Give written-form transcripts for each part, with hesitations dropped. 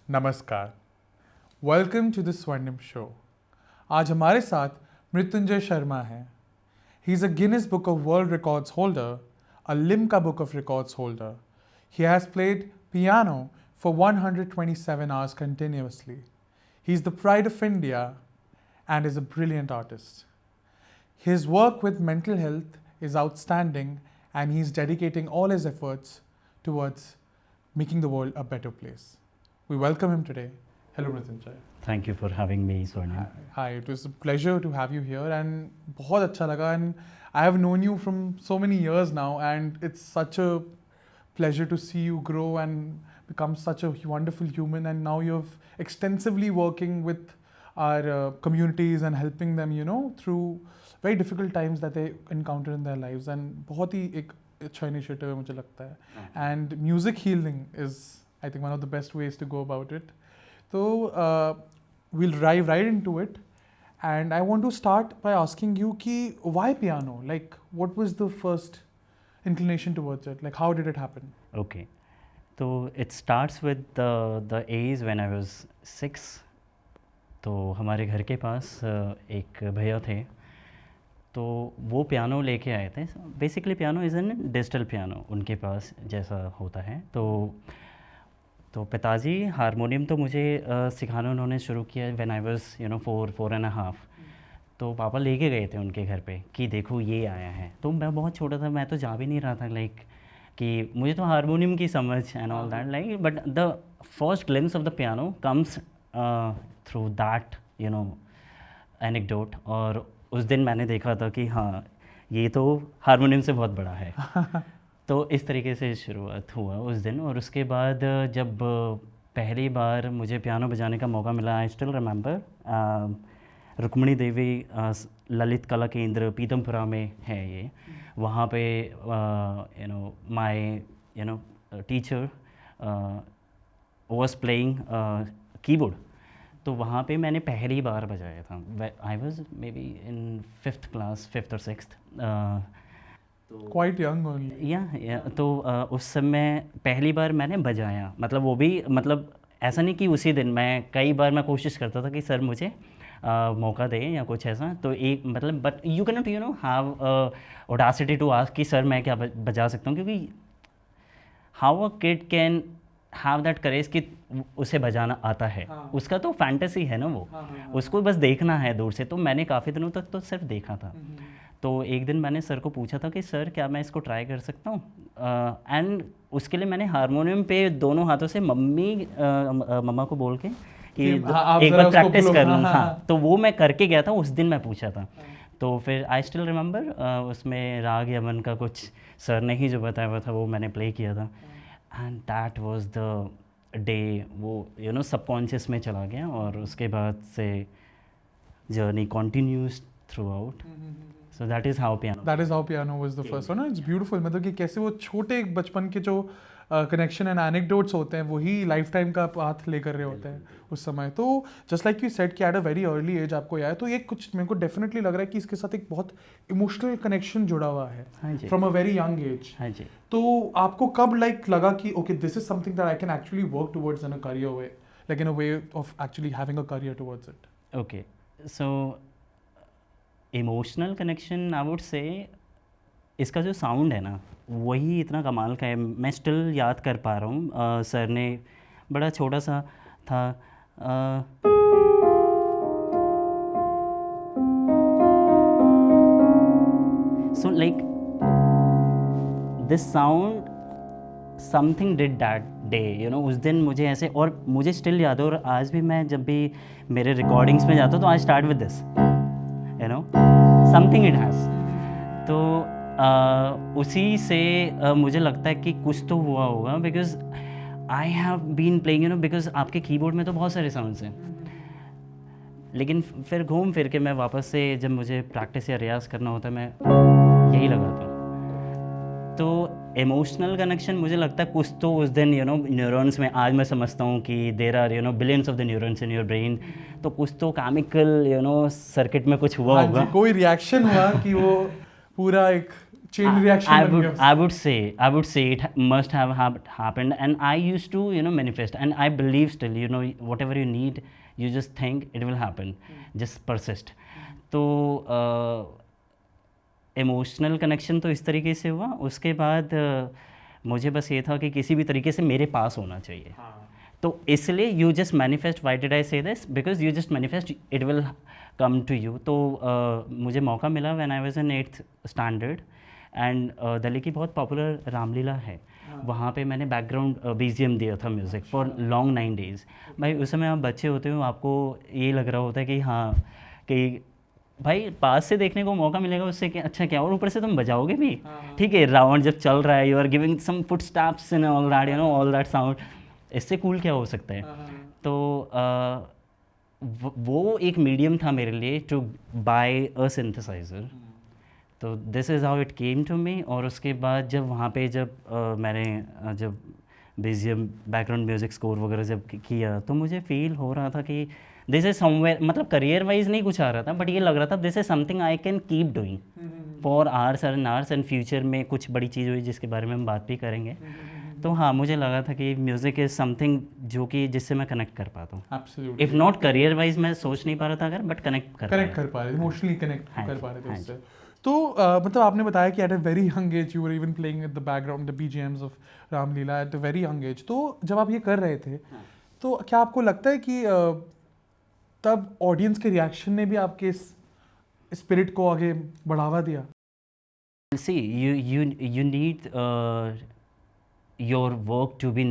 नमस्कार, welcome to the स्वर्णिम show. आज हमारे साथ मृत्युंजय शर्मा हैं। He is a Guinness Book of World records holder, a Limca book of records holder. He has played piano for 127 hours continuously. He is the pride of India and is a brilliant artist. His work with mental health is outstanding and he is dedicating all his efforts towards making the world a better place. We welcome him today. Hello, Mrityunjay. Thank you for having me, Swarnim. Hi, it was a pleasure to have you here and बहुत अच्छा लगा and I have known you from so many years now and it's such a pleasure to see you grow and become such a wonderful human and now you're extensively working with our communities and helping them, you know, through very difficult times that they encounter in their lives and बहुत ही एक अच्छा initiative है मुझे लगता है and music healing is I think one of the best ways to go about it. So we'll dive right into it and I want to start by asking you ki why piano? Like what was the first inclination towards it? Like how did it happen? Okay. So it starts with the age when I was 6. तो हमारे घर के पास एक भैया थे, तो वो piano लेके आए थे। Basically piano is an digital piano उनके पास जैसा होता है। तो पिताजी हारमोनियम तो मुझे सिखाना उन्होंने शुरू किया व्हेन आई वाज 4.5। तो पापा लेके गए थे उनके घर पे कि देखो ये आया है। तो मैं बहुत छोटा था, मैं तो जा भी नहीं रहा था लाइक कि मुझे तो हारमोनियम की समझ and all that like, but the first glimpse of the piano comes through that anecdote. और उस दिन मैंने देखा था कि हाँ ये तो हारमोनियम से बहुत बड़ा है। तो इस तरीके से शुरुआत हुआ उस दिन। और उसके बाद जब पहली बार मुझे पियानो बजाने का मौका मिला, आई स्टिल रिमेंबर, रुक्मिणी देवी ललित कला केंद्र पीतमपुरा में है ये। वहाँ पे my teacher was playing keyboard. तो वहाँ पे मैंने पहली बार बजाया था। I was may be in 5th class, 5th और 6th। Quite young only. या तो उस समय पहली बार मैंने बजाया, मतलब वो भी मतलब ऐसा नहीं कि उसी दिन, मैं कई बार मैं कोशिश करता था कि सर मुझे मौका दें या कुछ ऐसा। तो एक मतलब but you can not have audacity to ask कि सर मैं क्या बजा सकता हूँ, क्योंकि how a kid can have that courage कि उसे बजाना आता है। उसका तो फैंटेसी है ना वो, उसको बस देखना है दूर से। तो मैंने काफ़ी दिनों तक तो सिर्फ देखा था। तो एक दिन मैंने सर को पूछा था कि सर क्या मैं इसको ट्राई कर सकता हूँ, एंड उसके लिए मैंने हारमोनियम पे दोनों हाथों से मम्मा को बोल के कि एक बार प्रैक्टिस कर लूँ। हाँ, तो वो मैं करके गया था, उस दिन मैं पूछा था। तो फिर आई स्टिल रिमेंबर उसमें राग यमन का कुछ सर ने ही जो बताया हुआ था वो मैंने प्ले किया था। And that was the day वो सबकॉन्शियस में चला गया। और उसके बाद से journey continues through out. So that is how piano. That is how piano was the first one. It's beautiful. मतलब कि कैसे वो छोटे बचपन के जो कनेक्शन एंड एनेक्डोट्स होते हैं वही लाइफ टाइम का पाथ लेकर रहे होते हैं उस समय। तो जस्ट लाइक यू सेड कि at a very early age आपको याद है, तो ये कुछ मेरे को डेफिनेटली लग रहा है कि इसके साथ एक बहुत इमोशनल कनेक्शन जुड़ा हुआ है from a very young age. हाँ जी। तो आपको कब लाइक लगा कि okay this is something that I can actually work towards in a career way, like in a way of actually having a career towards it? Okay, so emotional connection I would से इसका जो sound है ना वही इतना कमाल का है। मैं स्टिल याद कर पा रहा हूँ, सर ने बड़ा छोटा सा था, so like this sound something did that day उस दिन मुझे ऐसे। और मुझे स्टिल याद है, और आज भी मैं जब भी मेरे रिकॉर्डिंग्स में जाता हूँ तो I start with this something it has. तो उसी से मुझे लगता है कि कुछ तो हुआ होगा, because I have been playing because आपके कीबोर्ड में तो बहुत सारे साउंड्स हैं, लेकिन फिर घूम फिर के मैं वापस से जब मुझे प्रैक्टिस या रियाज करना होता है मैं यही लगाता हूँ। तो इमोशनल कनेक्शन मुझे लगता है कुछ तो उस दिन न्यूरॉन्स में, आज मैं समझता हूँ कि there are billions of the neurons in your brain, तो कुछ तो केमिकल सर्किट में कुछ हुआ होगा। कोई रिएक्शन हुआ कि वो पूरा एक chain reaction I बन would गया उसका। I would say it must have happened, and I used to manifest, and I believe still whatever you need, you just think it will happen, just persist. तो emotional connection तो इस तरीके से हुआ। उसके बाद मुझे बस ये था कि किसी भी तरीके से मेरे पास होना चाहिए। तो इसलिए you just manifest, why did I say this, because you just manifest it will come to you. तो मुझे मौका मिला when I was in 8th standard, and Delhi की बहुत पॉपुलर रामलीला है, वहाँ पे मैंने बैकग्राउंड बीजीएम दिया था म्यूज़िक फॉर लॉन्ग 9 days। भाई उस समय आप बच्चे होते हो, आपको ये लग रहा होता है कि हाँ, कि भाई पास से देखने को मौका मिलेगा, उससे क्या अच्छा क्या, और ऊपर से तुम बजाओगे भी। ठीक है, रावण जब चल रहा है, you are giving some foot steps and all that, all that sound, इससे कूल क्या हो सकता है। तो वो एक मीडियम था मेरे लिए टू बाय अ सिंथेसाइज़र। तो this is how it came to me. और उसके बाद जब वहाँ पे मैंने जब बीजीएम बैकग्राउंड म्यूज़िक स्कोर वगैरह जब किया, तो मुझे फील हो रहा था कि दिस इज़ समवेयर, मतलब करियर वाइज नहीं कुछ आ रहा था, बट ये लग रहा था this is something I can keep doing for hours and hours, and future में कुछ बड़ी चीज़ हुई जिसके बारे में हम बात भी करेंगे। तो हाँ, मुझे लगा था कि म्यूज़िक इज़ समथिंग जो कि जिससे मैं कनेक्ट कर पाता हूँ। Absolutely. If not career wise मैं सोच नहीं पा रहा था अगर, बट कनेक्ट कर पा रहे थे, इमोशनली कनेक्ट हाँ कर जी, पा रहे थे हाँ उससे। तो मतलब आपने बताया कि at a very young age you were even playing the background the BGMs of Ramlila eight a very young age. तो जब आप ये कर रहे थे, तो क्या आपको लगता है कि तब ऑडियंस के रिएक्शन ने भी आपके इस स्पिरिट को आगे बढ़ावा दिया? See, you need your work to be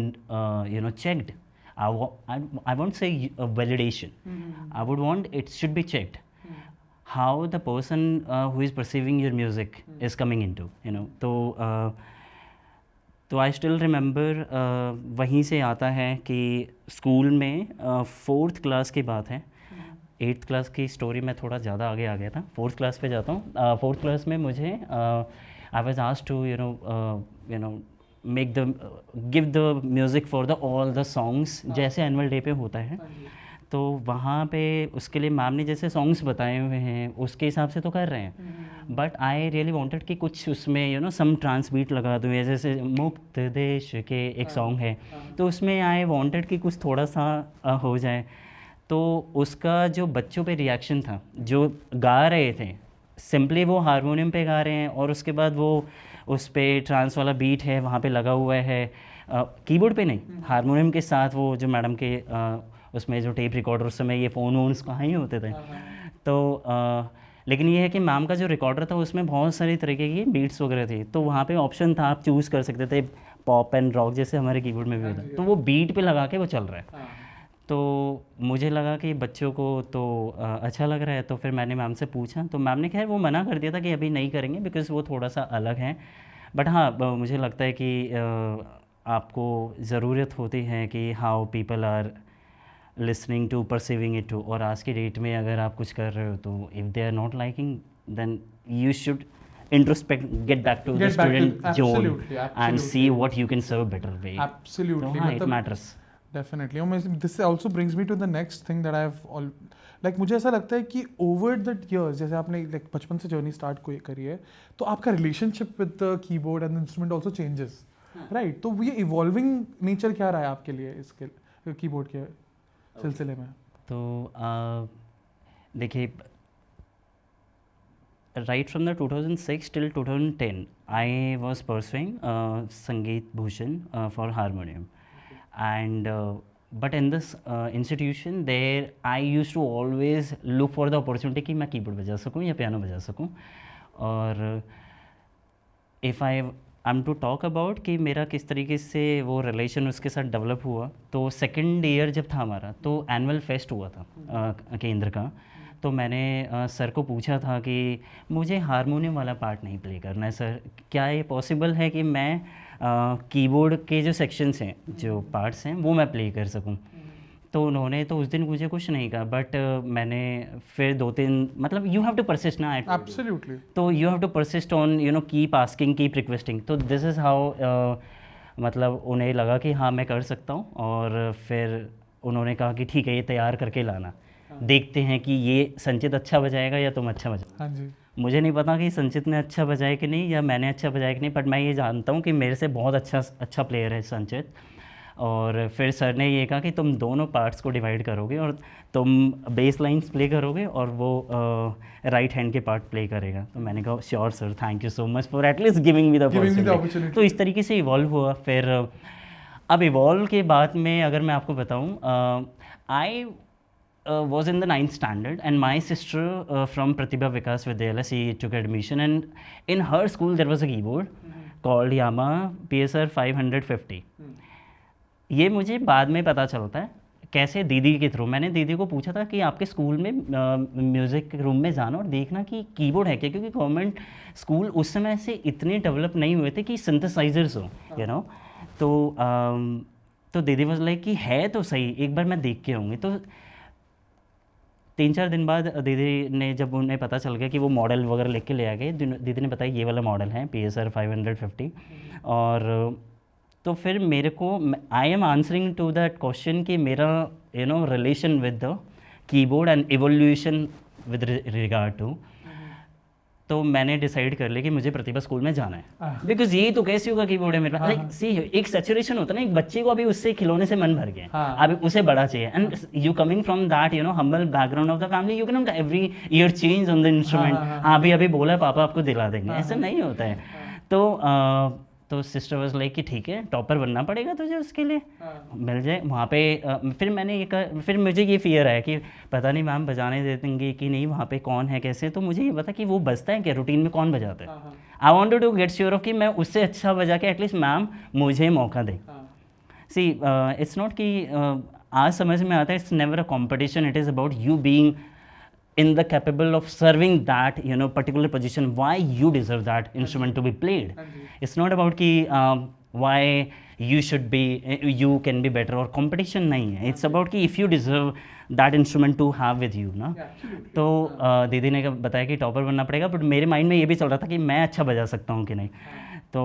checked. I won't say validation. I would want it should be checked. How the person who is perceiving your music is coming into, तो I still remember, वहीं से आता है कि school में 4th class की बात है। 8th क्लास की स्टोरी में थोड़ा ज़्यादा आगे आ गया था, 4th क्लास पे जाता हूँ। 4th क्लास में मुझे I was asked to make the give the music for the all the songs, जैसे एनुअल डे पे होता है। तो वहाँ पे उसके लिए मैम ने जैसे सॉन्ग्स बताए हुए हैं उसके हिसाब से तो कर रहे हैं, बट आई रियली वांटेड कि कुछ उसमें सम ट्रांसबीट लगा दूँ, जैसे मुक्त देश के एक सॉन्ग है, तो उसमें आई वांटेड कि कुछ थोड़ा सा हो जाए। तो उसका जो बच्चों पे रिएक्शन था, जो गा रहे थे सिंपली वो हारमोनियम पे गा रहे हैं, और उसके बाद वो उस पे ट्रांस वाला बीट है वहाँ पे लगा हुआ है, कीबोर्ड पे नहीं, हारमोनियम के साथ वो जो मैडम के उसमें जो टेप रिकॉर्डर, उस समय ये फ़ोन वोन्स कहाँ ही होते थे। तो लेकिन ये है कि मैम का जो रिकॉर्डर था उसमें बहुत सारी तरीके की बीट्स वगैरह थी, तो वहाँ पे ऑप्शन था, आप चूज़ कर सकते थे पॉप एंड रॉक जैसे हमारे कीबोर्ड में भी होता है, तो वो बीट पे लगा के वो चल रहा है। तो मुझे लगा कि बच्चों को तो अच्छा लग रहा है, तो फिर मैंने मैम से पूछा, तो मैम ने खैर वो मना कर दिया था कि अभी नहीं करेंगे बिकॉज़ वो थोड़ा सा अलग है। बट हाँ, मुझे लगता है कि आपको ज़रूरत होती है कि how people are listening to perceiving it too, और आज की डेट में अगर आप कुछ कर रहे हो तो if they are not liking then you should introspect, get back to the student zone and see what you can serve better way. Absolutely. So, it matters. Definitely. This also brings me to the next thing that like मुझे ऐसा लगता है कि over the years, जैसे आपने like बचपन से journey start करी है, तो आपका relationship with the keyboard and instrument also changes, right? तो ये इवॉल्विंग नेचर क्या रहा है आपके लिए इसके कीबोर्ड के सिलसिले में? तो देखिए, right from the 2006 till 2010 I was pursuing Sangeet Bhushan for harmonium, and but in this institution there I used to always look for the opportunity कि मैं कीबोर्ड बजा सकूँ या पियानो बजा सकूँ। और if I'm to talk about कि मेरा किस तरीके से वो रिलेशन उसके साथ डेवलप हुआ, तो सेकेंड ईयर जब था हमारा, तो एनुअल फेस्ट हुआ था केंद्र का, तो मैंने सर को पूछा था कि मुझे हारमोनियम वाला पार्ट नहीं प्ले करना है सर, क्या ये पॉसिबल है कि मैं कीबोर्ड के जो सेक्शंस हैं, जो पार्ट्स हैं, वो मैं प्ले कर सकूं? तो उन्होंने तो उस दिन मुझे कुछ नहीं कहा, बट मैंने फिर 2-3, मतलब यू हैव टू परसिस्ट ना। एब्सोल्युटली। तो you have to persist on keep asking, keep requesting. तो दिस इज़ हाउ मतलब उन्हें लगा कि हाँ मैं कर सकता हूँ, और फिर उन्होंने कहा कि ठीक है ये तैयार करके लाना, देखते हैं कि ये संचित अच्छा बजाएगा या तुम अच्छा बजाएगा। हाँ जी। मुझे नहीं पता कि संचित ने अच्छा बजाया कि नहीं या मैंने अच्छा बजाया कि नहीं, बट मैं ये जानता हूँ कि मेरे से बहुत अच्छा प्लेयर है संचित। और फिर सर ने ये कहा कि तुम दोनों पार्ट्स को डिवाइड करोगे और तुम बेस लाइन्स प्ले करोगे और वो राइट हैंड के पार्ट प्ले करेगा। तो मैंने कहा sure sir, thank you so much for at least giving me the opportunity. तो इस तरीके से इवॉल्व हुआ। फिर अब इवॉल्व के बाद में अगर मैं आपको बताऊँ, आई was in the 9th standard and my sister from Pratibha Vikas Vidyalaya, she took admission and in her school there was a keyboard called Yamaha PSR 550. ये मुझे बाद में पता चलता है कैसे, दीदी के थ्रू। मैंने दीदी को पूछा था कि आपके स्कूल में म्यूज़िक रूम में जाना और देखना कि कीबोर्ड है क्या, क्योंकि गवर्नमेंट स्कूल उस समय से इतने डेवलप नहीं हुए थे कि सिंथेसाइजर्स हो, यू नो। तो दीदी वाज लाइक कि है तो सही, एक बार मैं देख के आऊँगी। तो 3-4 दिन बाद दीदी ने, जब उन्हें पता चल गया कि वो मॉडल वगैरह लेके ले आ गए, दीदी ने बताया ये वाला मॉडल है PSR 550। और तो फिर मेरे को, I am answering to that question कि मेरा relation with the keyboard and evolution with regard to, तो मैंने डिसाइड कर लिया कि मुझे प्रतिभा स्कूल में जाना है, बिकॉज ये तो कैसे होगा कीबोर्ड है मेरे पास। लाइक सी, एक सैचुरेशन होता है ना, एक बच्चे को अभी उससे खिलौने से मन भर गया, अभी उसे बड़ा चाहिए। And you coming from that humble background of the family, you can not every year change on the instrument. हाँ अभी बोला पापा आपको दिला देंगे, ऐसा नहीं होता है। तो सिस्टर वाज लाइक कि ठीक है, टॉपर बनना पड़ेगा तुझे, उसके लिए मिल जाए वहाँ पे। फिर मुझे ये फियर है कि पता नहीं मैम बजाने दे देंगे कि नहीं, वहाँ पे कौन है कैसे। तो मुझे ये पता कि वो बजता है क्या, रूटीन में कौन बजाता है। I wanted to get sure of कि मैं उससे अच्छा बजा के एटलीस्ट मैम मुझे मौका दें। सी इट्स नॉट कि आज समझ में आता है, it's never a competition, it is about you being in the capable of serving that particular position, why you deserve that instrument to be played. It's not about कि why you should be, you can be better, और competition नहीं है। It's about कि if you deserve that instrument to have with you ना। तो दीदी ने बताया कि टॉपर बनना पड़ेगा, बट मेरे माइंड में ये भी चल रहा था कि मैं अच्छा बजा सकता हूँ कि नहीं। तो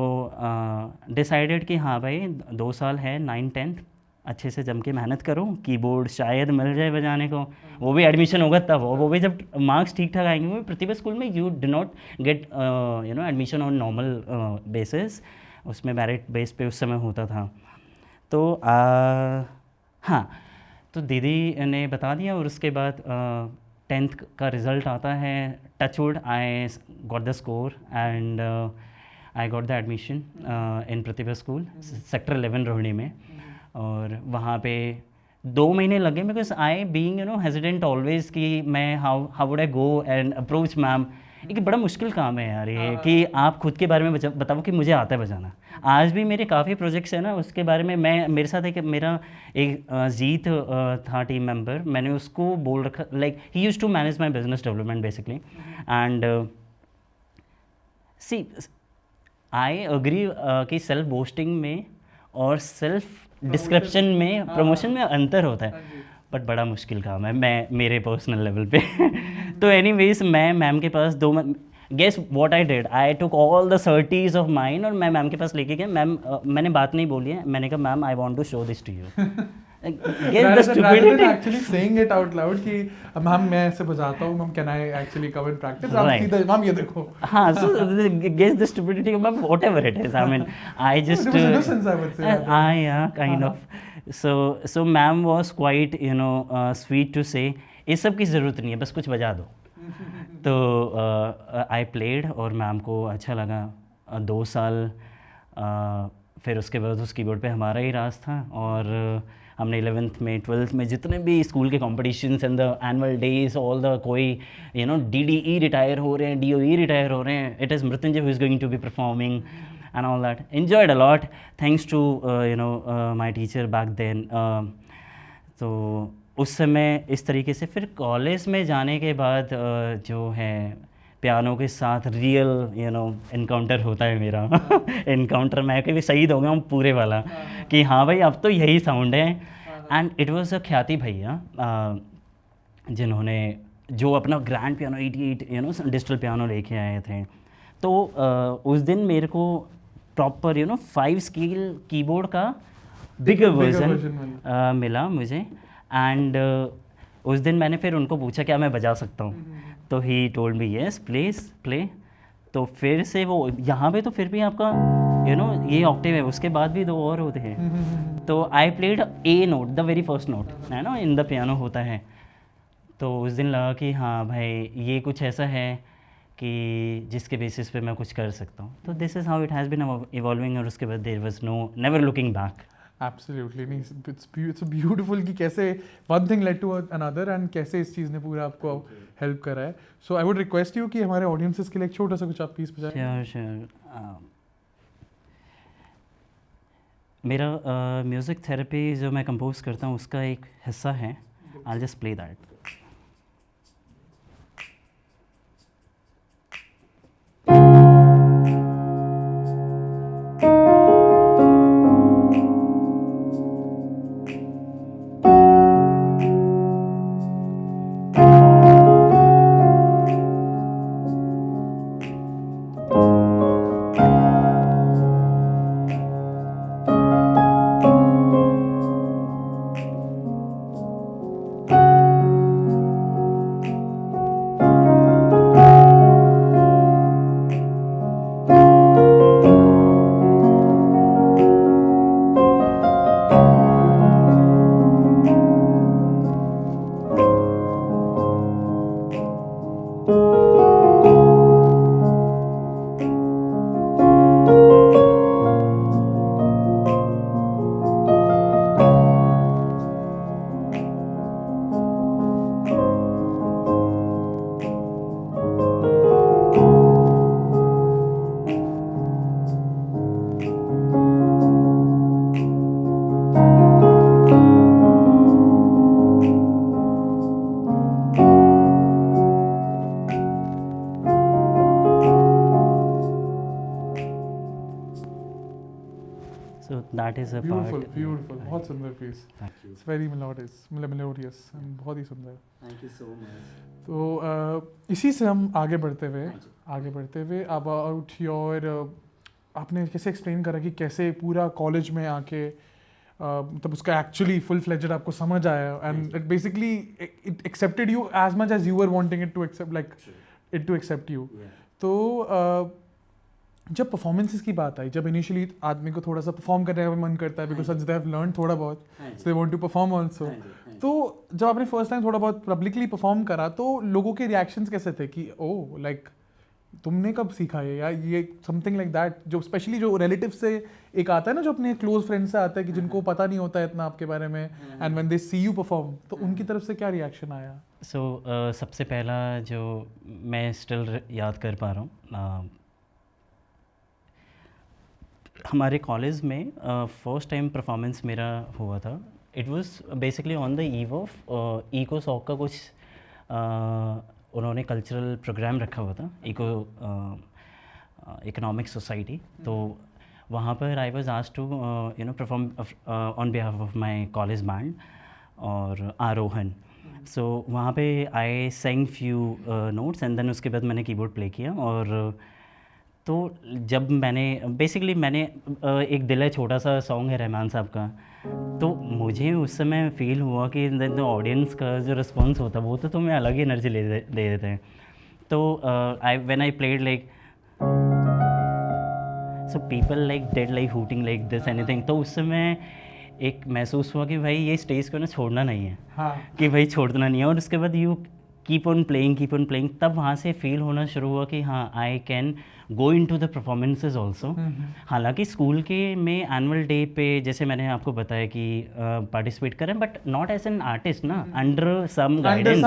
डिसाइडेड कि हाँ भाई 2 साल है, 9th-10th अच्छे से जम के मेहनत करो, कीबोर्ड शायद मिल जाए बजाने को, वो भी एडमिशन होगा तब, वो भी जब मार्क्स ठीक ठाक आएंगे। वो प्रतिभा स्कूल में you do not get admission on normal basis, उसमें मेरिट बेस पे उस समय होता था। तो हाँ, तो दीदी ने बता दिया और उसके बाद 10th का रिज़ल्ट आता है। Touchwood I got the score and I got the admission in Pratibha school sector 11 Rohini में। और वहाँ पे 2 महीने लगे, because I being hesitant always कि मैं how would I go and approach ma'am. एक बड़ा मुश्किल काम है यार ये, कि आप खुद के बारे में बताओ कि मुझे आता है बजाना। आज भी मेरे काफ़ी प्रोजेक्ट्स हैं ना, उसके बारे में मेरे साथ मेरा एक जीत था टीम मेंबर, मैंने उसको बोल रखा, like he used to manage my business development basically. And see I agree कि सेल्फ बोस्टिंग में और सेल्फ डिस्क्रिप्शन में, प्रमोशन में अंतर होता है, बट बड़ा मुश्किल काम है मेरे पर्सनल लेवल पे। तो एनीवेज मैं मैम के पास guess what I did, I took all the certies of mine और मैं मैम के पास लेके गया। मैम मैंने बात नहीं बोली है, मैंने कहा ma'am I want to show this to you. Actually saying it out loud कि मैम मैं ऐसे बजाता हूँ, ma'am can I actually come in practice, आप सीधा मैम ये देखो। हाँ, so guess the stupidity of whatever it is, I mean I just it was innocence, I would say. yeah, kind of. So ma'am was quite sweet to say ये सब की ज़रूरत नहीं है, बस कुछ बजा दो। तो आई प्लेड और मैम को अच्छा लगा। 2 साल फिर उसके बाद उस कीबोर्ड पे हमारा ही राज था। और हमने 11th में 12th में जितने भी स्कूल के competitions and the annual days, all the कोई DDE रिटायर हो रहे हैं, DOE रिटायर हो रहे हैं, it is Mrityunjay who is going to be performing and all that. Enjoyed a lot thanks to my teacher back then. तो उस समय इस तरीके से फिर कॉलेज में जाने के बाद जो है पियानो के साथ रियल इनकाउंटर होता है मेरा। इनकाउंटर मैं कभी शहीद हो गया हूँ पूरे वाला कि हाँ भाई अब तो यही साउंड है। एंड इट वाज अ ख्याति भैया जिन्होंने जो अपना ग्रैंड पियानो 88 डिजिटल पियानो लेके आए थे। तो उस दिन मेरे को प्रॉपर 5 स्केल कीबोर्ड का बिगर वर्जन मिला मुझे। एंड उस दिन मैंने फिर उनको पूछा क्या मैं बजा सकता हूँ। तो he told me yes please play. तो फिर से वो यहाँ पे तो फिर भी आपका ये ऑक्टेव है, उसके बाद भी 2 और होते हैं। तो I played a note, the very first note है ना, इन द पियानो होता है। तो उस दिन लगा कि हाँ भाई ये कुछ ऐसा है कि जिसके बेसिस पे मैं कुछ कर सकता हूँ। तो this is how it has been evolving. और उसके बाद there was no never looking back. Absolutely नहीं, इट्स ब्यूटीफुल कि कैसे one thing led to another and कैसे इस चीज़ ने पूरा आपको हेल्प करा है। So I would request you कि हमारे ऑडियंसेस के लिए एक छोटा सा कुछ आप पीस बजाएं। Sure sure. मेरा म्यूज़िक थेरेपी जो मैं कंपोज करता हूँ उसका एक हिस्सा है। I just play that. So that is a beautiful part. Beautiful, बहुत सुंदर piece. Thank you. It's very melodious and बहुत ही सुंदर। Thank you so much. तो इसी से हम आगे बढ़ते हुए अबाउट योर आपने कैसे एक्सप्लेन करा कि कैसे पूरा कॉलेज में आके मतलब उसका एक्चुअली फुल फ्लेजेड आपको समझ आया and it basically it accepted you as much as you were wanting it to accept like it to accept you. तो जब परफॉर्मेंसेस की बात आई, जब इनिशियली आदमी को थोड़ा सा परफॉर्म करने का मन करता है because such they have learn थोड़ा बहुत, so they want to perform also. तो जब आपने फर्स्ट टाइम थोड़ा बहुत पब्लिकली परफॉर्म करा तो लोगों के रिएक्शंस कैसे थे कि ओ लाइक तुमने कब सीखा है या ये समथिंग लाइक दैट, जो स्पेशली जो रिलेटिव से एक आता है ना, जो अपने क्लोज फ्रेंड से आता है कि जिनको पता नहीं होता है इतना आपके बारे में and when they see you perform, तो उनकी तरफ से क्या रिएक्शन आया? सो सबसे पहला जो मैं स्टिल याद कर पा रहा हूँ, हमारे कॉलेज में फर्स्ट टाइम परफॉर्मेंस मेरा हुआ था। It was basically on the eve of इकोसॉक का कुछ उन्होंने कल्चरल प्रोग्राम रखा हुआ था, इकोनॉमिक सोसाइटी। तो वहाँ पर I was asked to perform on behalf of my college band और आरोहन। सो वहाँ पे I sang few notes and then उसके बाद मैंने कीबोर्ड प्ले किया। और तो जब मैंने एक दिल है छोटा सा सॉन्ग है रहमान साहब का, तो मुझे उस समय फील हुआ कि ऑडियंस का जो रिस्पॉन्स होता है वो तो तुम्हें अलग ही एनर्जी दे देते हैं। तो when I played like so people like dead like hooting like this anything, तो उस समय एक महसूस हुआ कि भाई ये स्टेज को ना छोड़ना नहीं है। हाँ। कि भाई छोड़ना नहीं है। और उसके बाद यू कीप ऑन प्लेइंग, तब वहाँ से फील होना शुरू हुआ कि हाँ I can go in to the performances also. हालांकि स्कूल के में एनुअल डे पे जैसे मैंने आपको बताया कि पार्टिसिपेट करें, but not as an artist ना, अंडर सम गाइडेंस।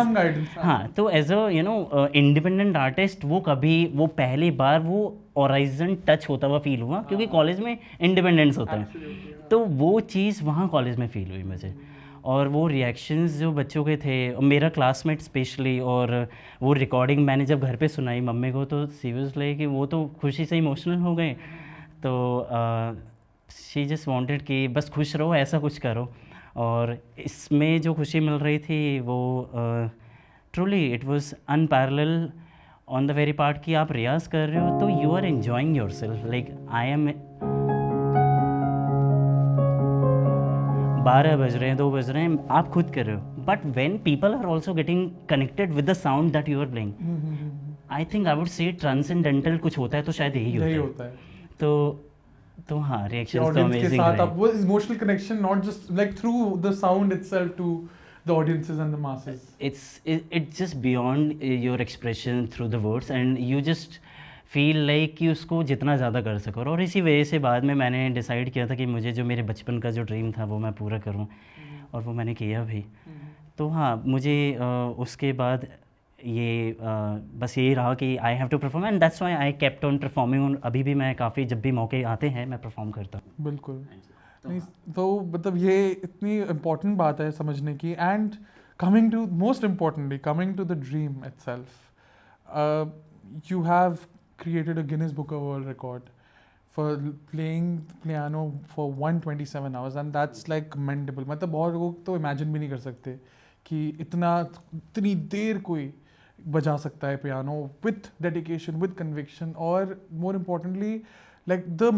हाँ, तो एज अ इंडिपेंडेंट आर्टिस्ट वो पहली बार वो ऑराइजन टच होता हुआ फील हुआ, क्योंकि कॉलेज में इंडिपेंडेंस होता है। तो वो चीज़ वहाँ कॉलेज में फील हुई मुझे। और वो रिएक्शंस जो बच्चों के थे, मेरा क्लासमेट स्पेशली, और वो रिकॉर्डिंग मैंने जब घर पे सुनाई मम्मी को, तो सीरियसली कि वो तो खुशी से इमोशनल हो गए। तो शी जस्ट वांटेड कि बस खुश रहो, ऐसा कुछ करो। और इसमें जो खुशी मिल रही थी वो truly it was unparalleled on the very part कि आप रियाज़ कर रहे हो तो you are enjoying your self. Like I am 12 बज रहे हैं, 2 बज रहे हैं, आप खुद कर रहे हो, but when people are also getting connected with the sound that you are playing, I think I would say transcendental कुछ होता है तो शायद यही यही होता होता है है। तो हाँ, रिएक्शंस तो ऑडियंस के अमेजिंग साथ रहे। आप वो emotional connection not just like through the sound itself to the audiences and the masses. It's just beyond your expression through the words, and you just feel like कि उसको जितना ज़्यादा कर सको। और इसी वजह से बाद में मैंने डिसाइड किया था कि मुझे जो मेरे बचपन का जो ड्रीम था वो मैं पूरा करूं, और वो मैंने किया भी। तो हाँ, मुझे उसके बाद ये बस यही रहा कि I have to perform, and that's why I kept on performing. अभी भी मैं काफ़ी, जब भी मौके आते हैं मैं परफॉर्म करता हूँ। बिल्कुल नहीं, तो मतलब ये इतनी इम्पोर्टेंट बात है समझने की. And coming to most importantly coming to the dream itself, you have created a Guinness Book of World Record for playing piano for 127 hours, and that's like commendable. मतलब बहुत लोग तो imagine भी नहीं कर सकते कि इतनी देर कोई बजा सकता है piano with dedication, with conviction, और more importantly like the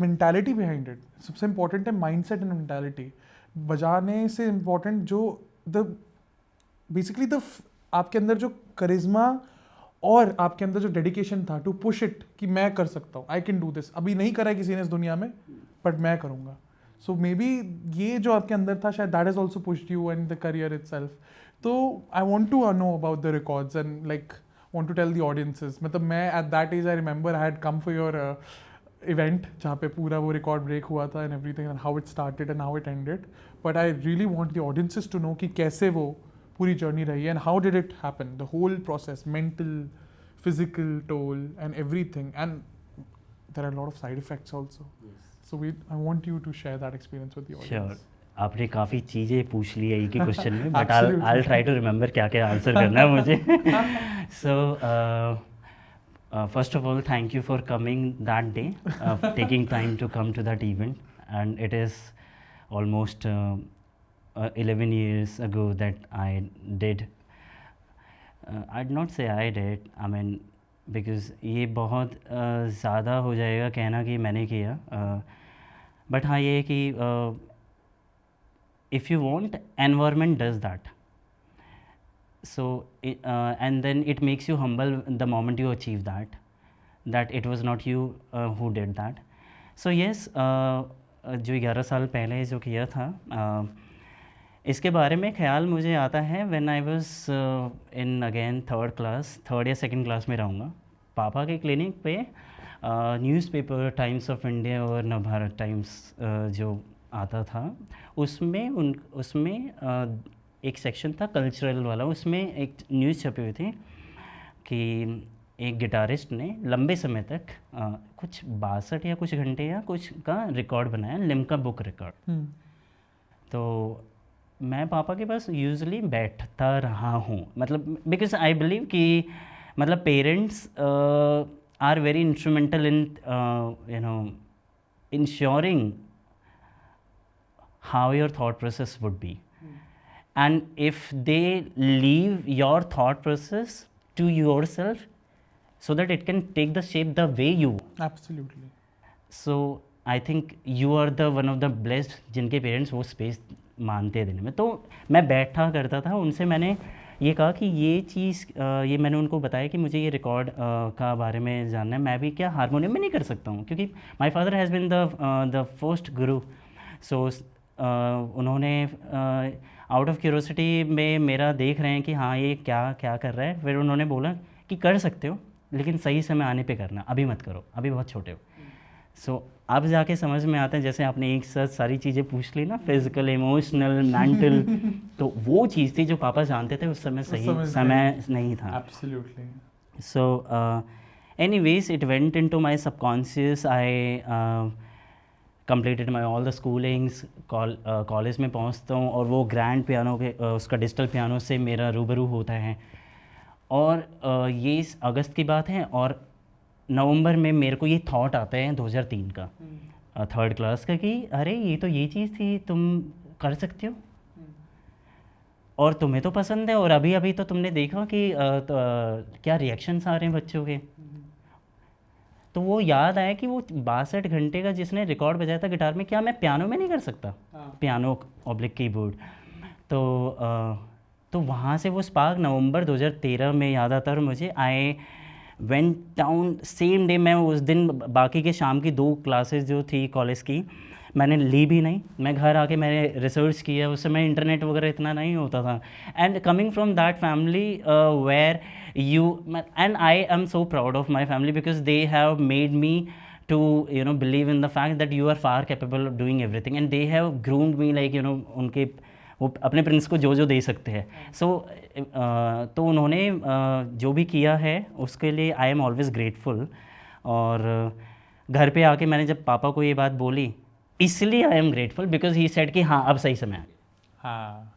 mentality behind it. सबसे important है mindset and mentality. बजाने से important जो basically आपके अंदर जो करिश्मा और आपके अंदर जो डेडिकेशन था टू पुश इट कि मैं कर सकता हूँ, आई कैन डू दिस. अभी नहीं करा है किसी ने इस दुनिया में, बट मैं करूँगा. सो मे बी ये जो आपके अंदर था शायद that is also pushed you and the career itself. तो I want to know about the records and like want to tell the audiences. मतलब मैं at that age I remember I had come for your event जहाँ पे पूरा वो record break हुआ था and everything, and how it started and how it ended. But I really want the audiences to know कि कैसे वो पूरी जर्नी रही and how did it happen, the whole process, mental, physical toll and everything, and there are a lot of side effects also. Yes. So I want you to share that experience with the audience. Sure. आपने काफ़ी चीज़ें पूछ ली है एक ही question में, but I'll try to remember क्या क्या answer करना है मुझे. So first of all, thank you for coming that day, taking time to come to that event, and it is almost 11 years ago that I did. I'd not say I did, I mean, because ये बहुत ज़्यादा हो जाएगा कहना कि मैंने किया, but हाँ ये है कि if you want, environment does that. So and then it makes you humble the moment you achieve that it was not you who did that. So yes, जो 11 साल पहले जो किया था, इसके बारे में ख्याल मुझे आता है when I was in again third या सेकंड क्लास में रहूँगा. पापा के क्लिनिक पे न्यूज़पेपर टाइम्स ऑफ इंडिया और नवभारत टाइम्स जो आता था, उसमें एक सेक्शन था कल्चरल वाला. उसमें एक न्यूज़ छपी हुई थी कि एक गिटारिस्ट ने लंबे समय तक कुछ 62 या कुछ घंटे या कुछ का रिकॉर्ड बनाया, लिम्का बुक रिकॉर्ड. तो मैं पापा के पास यूजुअली बैठता रहा हूँ, मतलब बिकॉज आई बिलीव कि मतलब parents are very instrumental in you know ensuring how your thought process would be, and if they leave your thought process to your self so that it can take the shape the way you want. Absolutely. So I think you are the one of the blessed जिनके parents वो space मानते हैं देने में. तो मैं बैठा करता था, उनसे मैंने ये कहा कि ये चीज़ ये मैंने उनको बताया कि मुझे ये रिकॉर्ड का बारे में जानना है. मैं भी क्या हारमोनियम में नहीं कर सकता हूँ, क्योंकि my father has been the first गुरु. सो उन्होंने आउट ऑफ क्यूरोसिटी में मेरा देख रहे हैं कि हाँ ये क्या क्या कर रहा है. फिर उन्होंने बोला कि कर सकते हो, लेकिन सही समय आने पे करना, अभी मत करो, अभी बहुत छोटे हो. सो अब जाके समझ में आता है, जैसे आपने एक साथ सारी चीज़ें पूछ ली ना, फिजिकल, इमोशनल, मेंटल, तो वो चीज़ थी जो पापा जानते थे उस समय, सही समय नहीं था. Absolutely. So anyways, it went into my subconscious. I completed my all the schoolings. College में पहुंचता हूँ और वो ग्रैंड पियानो के उसका डिजिटल पियानो से मेरा रूबरू होता है. और ये अगस्त की बात है, और नवंबर में मेरे को ये थॉट आता है 2003 का, थर्ड क्लास का, कि अरे ये तो ये चीज़ थी, तुम कर सकते हो और तुम्हें तो पसंद है, और अभी अभी तो तुमने देखा कि क्या रिएक्शंस आ रहे हैं बच्चों के. तो वो याद आया कि वो 62 घंटे का जिसने रिकॉर्ड बजाया था गिटार में, क्या मैं पियानो में नहीं कर सकता, पियानो ऑब्लिक कीबोर्ड। तो वहाँ से वो स्पार्क नवंबर 2013 में याद आता है। और मुझे I went down same day, मैं उस दिन बाकी के शाम की 2 क्लासेस जो थी कॉलेज की मैंने ली भी नहीं, मैं घर आके मैंने रिसर्च किया। उस समय इंटरनेट वगैरह इतना नहीं होता था। And coming from that family where you and I am so proud of my family because they have made me to believe in the fact that you are far capable of doing everything, and they have groomed me like उनके वो अपने Prince को जो जो दे सकते हैं। सो तो उन्होंने जो भी किया है उसके लिए आई एम ऑलवेज ग्रेटफुल। और घर पे आके मैंने जब पापा को ये बात बोली, इसलिए I am grateful because he said कि हाँ अब सही समय है। हाँ,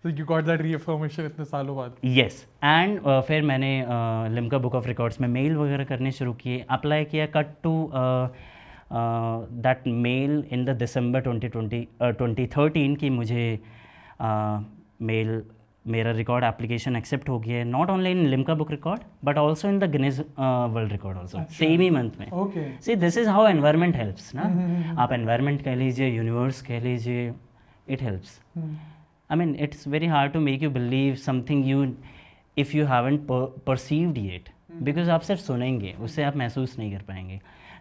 so you got that reaffirmation इतने सालों बाद। यस एंड फिर मैंने लिम्का बुक ऑफ रिकॉर्ड्स में मेल वगैरह करने शुरू किए, अप्लाई किया, cut to that mail in the December 2013 की मुझे मेल मेरा रिकॉर्ड एप्लीकेशन एक्सेप्ट हो गया है, not only in Limca book record but also in the Guinness world record also, same ही मंथ में। Okay, see this is how environment helps ना, आप एनवायरनमेंट कह लीजिए, यूनिवर्स कह लीजिए, it helps. I mean, it's very hard to make you believe something if you haven't perceived yet, because आप सिर्फ सुनेंगे, उससे आप महसूस नहीं कर पाएंगे।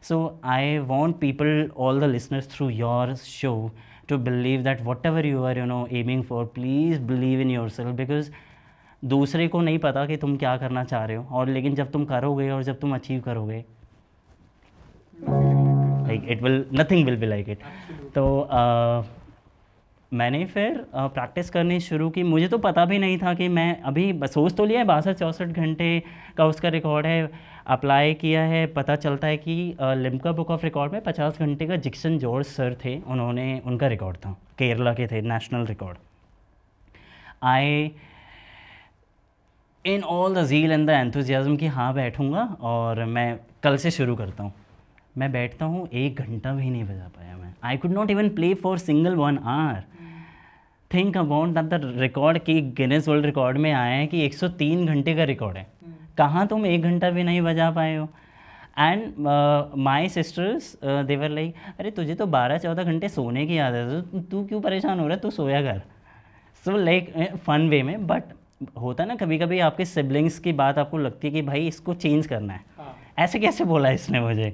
So I want people, all the listeners through your show, to believe that whatever you are aiming for, please believe in yourself, because दूसरे को नहीं पता कि तुम क्या करना चाह रहे हो, और लेकिन जब तुम करोगे और जब तुम अचीव करोगे, like nothing will be like it। तो मैंने फिर प्रैक्टिस करनी शुरू की। मुझे तो पता भी नहीं था कि मैं अभी सोच तो लिया है 62-64 घंटे का उसका रिकॉर्ड है, अप्लाई किया है। पता चलता है कि लिम्का बुक ऑफ रिकॉर्ड में 50 घंटे का जिक्सन जॉर्ज सर थे, उनका रिकॉर्ड था, केरला के थे, national record. I in all the zeal and the enthusiasm कि हाँ बैठूँगा और मैं कल से शुरू करता हूँ। मैं बैठता हूँ, 1 घंटा भी नहीं बजा पाया मैं। I could not even play for single 1 hour. Think about that the record की गिनेस वर्ल्ड रिकॉर्ड में आया है कि 103 घंटे का रिकॉर्ड है। कहाँ तुम 1 घंटा भी नहीं बजा पाए हो। And my sisters they were like, अरे तुझे तो 12-14 घंटे सोने की आदत है, तू क्यों परेशान हो रहा है, तू सोया कर। सो लाइक फन वे में, बट होता ना कभी कभी आपके सिबलिंग्स की बात आपको लगती है कि भाई इसको चेंज करना है, ऐसे कैसे बोला इसने मुझे।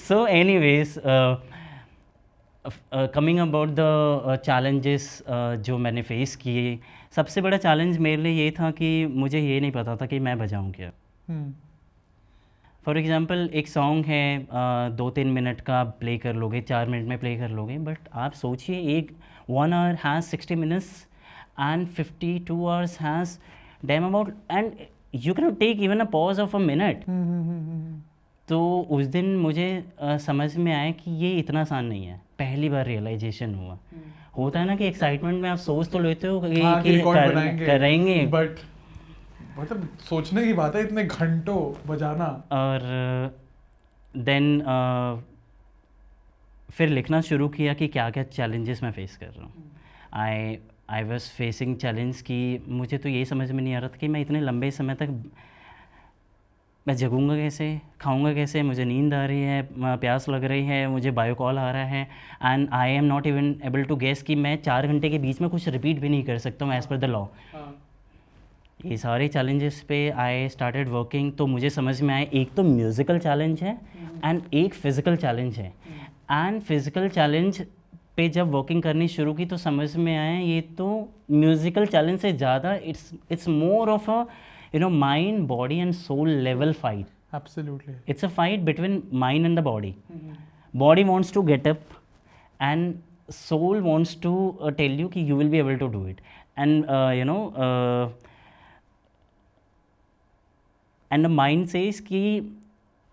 So any ways coming about the challenges जो मैंने फेस किए, सबसे बड़ा चैलेंज मेरे लिए ये था कि मुझे ये नहीं पता था कि मैं बजाऊँ क्या। फॉर एग्ज़ाम्पल एक सॉन्ग है 2-3 मिनट का प्ले कर लोगे, 4 मिनट में प्ले कर लोगे, बट आप सोचिए एक 1 hour has 60 minutes and 52 hours has damn about, and you can take even a pause of a minute. तो उस दिन मुझे समझ में आया कि ये इतना आसान नहीं है। पहली बार रियलाइजेशन हुआ। होता है ना कि एक्साइटमेंट में आप सोच तो लेते हो कि करेंगे, बट मतलब सोचने की बात है इतने घंटों बजाना। और देन फिर लिखना शुरू किया कि क्या क्या चैलेंजेस मैं फेस कर रहा हूँ। आई वॉज फेसिंग चैलेंज कि मुझे तो ये समझ में नहीं आ रहा था कि मैं इतने लंबे समय तक मैं जगूंगा कैसे, खाऊंगा कैसे, मुझे नींद आ रही है, प्यास लग रही है, मुझे बायो कॉल आ रहा है, and I am not even able to guess कि मैं 4 घंटे के बीच में कुछ रिपीट भी नहीं कर सकता हूँ एज़ पर द लॉ। ये सारे चैलेंजेस पे आई स्टार्टेड वर्किंग। तो मुझे समझ में आया एक तो म्यूज़िकल चैलेंज है एंड एक फ़िज़िकल चैलेंज है। एंड फिज़िकल चैलेंज पे जब वर्किंग करनी शुरू की तो समझ में आया ये तो म्यूज़िकल चैलेंज से ज़्यादा it's more of a mind, body and soul level fight. Absolutely. It's a fight between mind and the body. Body wants to get up and soul wants to tell you कि you will be able to do it. And and the mind says कि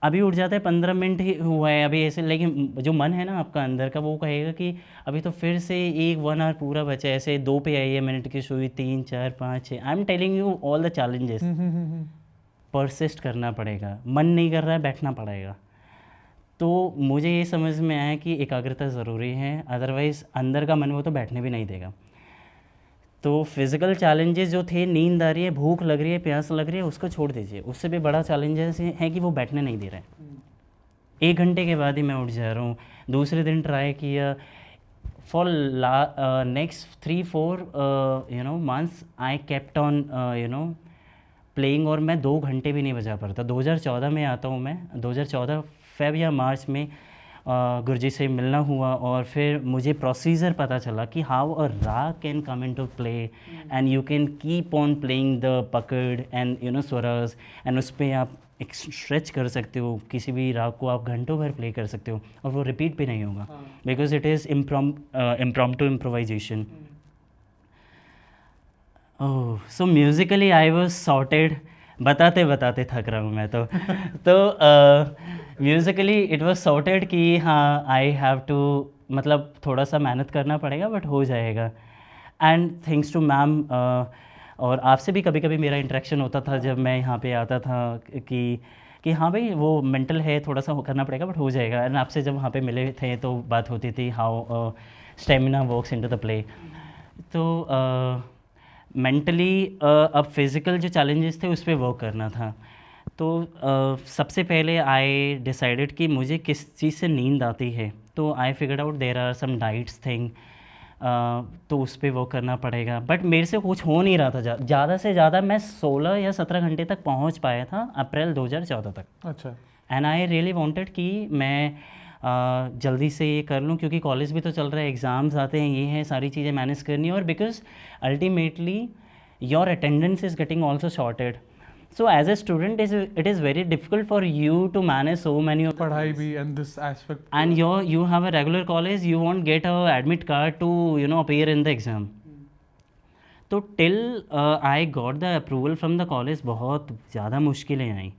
अभी उठ जाता है, 15 minute ही हुआ है अभी ऐसे, लेकिन जो मन है ना आपका अंदर का वो कहेगा कि अभी तो फिर से 1 आवर पूरा बचा है। ऐसे 2 पे आई है मिनट की सुई, 3, 4, 5, 6। I am telling you all the challenges. Persist करना पड़ेगा, मन नहीं कर रहा है बैठना पड़ेगा। तो मुझे ये समझ में आया कि एकाग्रता ज़रूरी है, अदरवाइज़ अंदर का मन वो तो बैठने भी नहीं देगा। तो फिज़िकल चैलेंजेस जो थे, नींद आ रही है, भूख लग रही है, प्यास लग रही है, उसको छोड़ दीजिए। उससे भी बड़ा चैलेंजेस है कि वो बैठने नहीं दे रहे हैं। 1 घंटे के बाद ही मैं उठ जा रहा हूँ। दूसरे दिन ट्राई किया, for next 3-4 months I kept on playing, और मैं 2 घंटे भी नहीं बजा पाता। 2014 में आता हूँ मैं, 2014 फेब या मार्च में गुरुजी से मिलना हुआ, और फिर मुझे प्रोसीजर पता चला कि हाउ अ राग can come into play and you can keep on playing the पकड़ एंड स्वरस, एंड उस पर आप एक स्ट्रेच कर सकते हो। किसी भी राग को आप घंटों भर प्ले कर सकते हो और वो रिपीट भी नहीं होगा, because it is impromptu improvisation. Oh, so musically I was sorted. बताते बताते थक रहा हूँ मैं तो म्यूज़िकली इट वॉज सॉर्टेड कि हाँ आई हैव टू, मतलब थोड़ा सा मेहनत करना पड़ेगा बट हो जाएगा। एंड थैंक्स टू मैम, और आपसे भी कभी कभी मेरा इंटरेक्शन होता था जब मैं यहाँ पे आता था कि हाँ भाई वो मेंटल है, थोड़ा सा करना पड़ेगा बट हो जाएगा। एंड आपसे जब वहाँ पे मिले थे तो बात होती थी how stamina works into the play. तो मेंटली अब फिज़िकल जो चैलेंजेस थे उस पर वर्क करना था। तो सबसे पहले आई डिसाइडेड कि मुझे किस चीज़ से नींद आती है, तो I figured out there are some diets thing, तो उस पर वर्क करना पड़ेगा। बट मेरे से कुछ हो नहीं रहा था। ज़्यादा से ज़्यादा मैं 16 या 17 घंटे तक पहुंच पाया था अप्रैल 2014 तक। अच्छा। एंड आई रियली वांटेड कि मैं जल्दी से ये कर लूँ, क्योंकि कॉलेज भी तो चल रहा है, एग्ज़ाम्स आते हैं, ये हैं, सारी चीज़ें मैनेज करनी है। और because ultimately your attendance is getting also shorted, so as a student it is very difficult for you to manage so many of पढ़ाई भी and this aspect, and you have a regular college, you won't get a admit card to appear in the exam. तो till I got the approval from the college बहुत ज़्यादा मुश्किलें आई।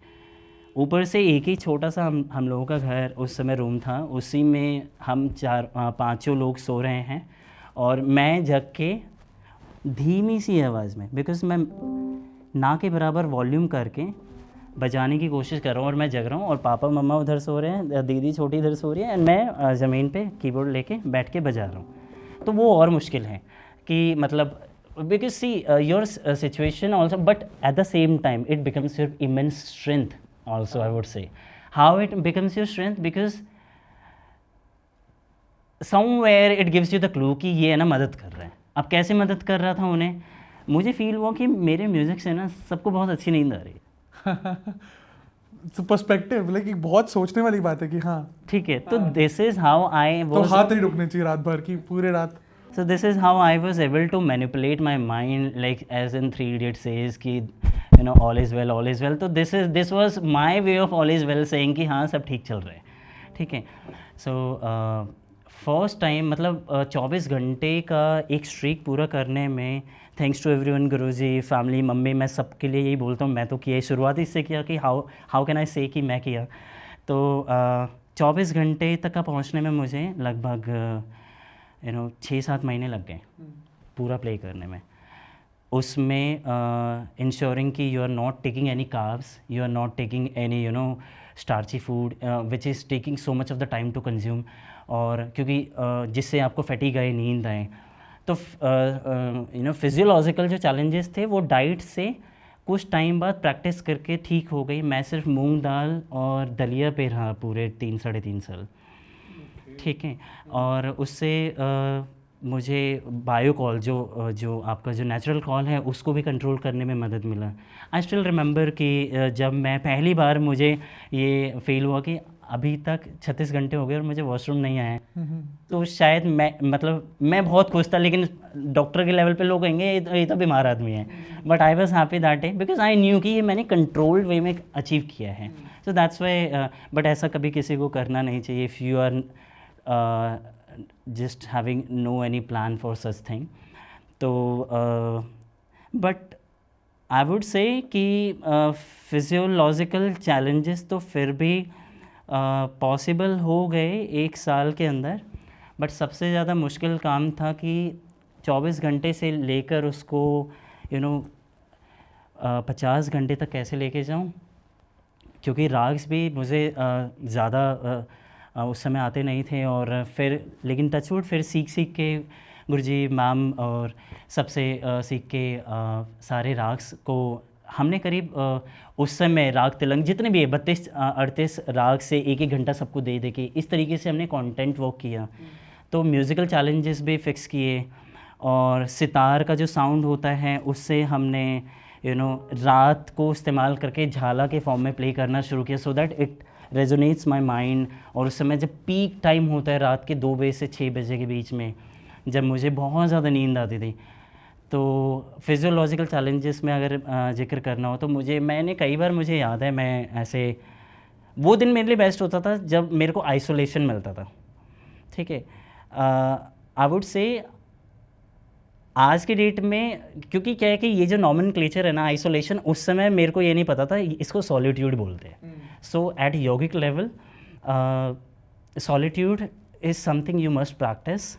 ऊपर से एक ही छोटा सा हम लोगों का घर उस समय रूम था, उसी में हम 4-5 लोग सो रहे हैं, और मैं जग के धीमी सी आवाज़ में, बिकॉज मैं ना के बराबर वॉल्यूम करके बजाने की कोशिश कर रहा हूँ, और मैं जग रहा हूँ, और पापा मम्मा उधर सो रहे हैं, दीदी छोटी इधर सो रही है, एंड मैं ज़मीन पे कीबोर्ड लेके बैठ के बजा रहा हूँ। तो वो और मुश्किल है कि मतलब because see your situation also, but at the same time it becomes your immense strength also. I would से how it becomes your strength, because somewhere it gives you the clue कि ये है ना मदद कर रहा है। अब कैसे मदद कर रहा था उन्हें, मुझे फील हुआ कि मेरे म्यूज़िक से ना सबको बहुत अच्छी नींद आ रही है। पर्सपेक्टिव, लाइक एक बहुत सोचने वाली बात है कि हाँ ठीक है, तो दिस इज हाउ आई तो हाथ नहीं रुकने चाहिए रात भर की, पूरे रात। So this is how I was able to manipulate my mind, like as in 3 Idiots says कि all is well, all is well. तो this was my way of all is well saying कि हाँ सब ठीक चल रहा है, ठीक है। So फर्स्ट टाइम मतलब 24 घंटे का एक स्ट्रीक पूरा करने में, थैंक्स टू एवरीवन, गुरुजी, फैमिली, मम्मी, मैं सबके लिए यही बोलता हूँ, मैं तो किया, शुरुआत इससे किया कि हाउ कैन आई से कि मैं किया। तो 24 घंटे तक का पहुँचने में मुझे लगभग 6-7 महीने लग गए पूरा प्ले करने में। उसमें इंश्योरिंग कि you are not taking any carbs, you are not taking any starchy food which is taking so much of the time to consume, और क्योंकि जिससे आपको फटीग आए, नींद आए। तो फिजियोलॉजिकल जो चैलेंजेस थे वो डाइट से कुछ टाइम बाद प्रैक्टिस करके ठीक हो गई। मैं सिर्फ मूंग दाल और दलिया पे रहा पूरे 3-3.5 साल, ठीक है। और उससे मुझे बायोकॉल जो आपका जो नेचुरल कॉल है उसको भी कंट्रोल करने में मदद मिला। आई स्टिल रिमेंबर कि जब मैं पहली बार मुझे ये फील हुआ कि अभी तक 36 घंटे हो गए और मुझे वॉशरूम नहीं आया, तो शायद मैं बहुत खुश था, लेकिन डॉक्टर के लेवल पे लोग कहेंगे ये तो बीमार आदमी है, but I was happy that day because I knew कि ये मैंने कंट्रोल्ड वे में अचीव किया है। सो दैट्स वाई, बट ऐसा कभी किसी को करना नहीं चाहिए if you are just having no any plan for such thing. तो but I would say कि physiological challenges तो फिर भी possible हो गए 1 साल के अंदर, but सबसे ज़्यादा मुश्किल काम था कि 24 घंटे से लेकर उसको 50 घंटे तक कैसे लेके जाऊँ, क्योंकि राग्स भी मुझे ज़्यादा उस समय आते नहीं थे। और फिर लेकिन टचवुड फिर सीख के गुरुजी, मैम और सबसे सीख के सारे राग्स को हमने करीब उस समय राग तिलंग जितने भी है 32-38 राग से एक एक घंटा सबको दे दे के इस तरीके से हमने कंटेंट वर्क किया। तो म्यूज़िकल चैलेंजेस भी फिक्स किए, और सितार का जो साउंड होता है उससे हमने रात को इस्तेमाल करके झाला के फॉर्म में प्ले करना शुरू किया, so that it resonates my mind. और उस समय जब पीक टाइम होता है रात के 2 बजे से 6 बजे के बीच में, जब मुझे बहुत ज़्यादा नींद आती थी, तो फिजियोलॉजिकल चैलेंजेस में अगर जिक्र करना हो तो मैंने कई बार, मुझे याद है, मैं ऐसे वो दिन मेरे लिए बेस्ट होता था जब मेरे को आइसोलेशन मिलता था। ठीक है, आई वुड से आज के डेट में, क्योंकि क्या है कि ये जो नॉमेनक्लेचर है ना आइसोलेशन, उस समय मेरे को ये नहीं पता था, इसको सॉलिट्यूड बोलते हैं। So at yogic level solitude is something you must practise,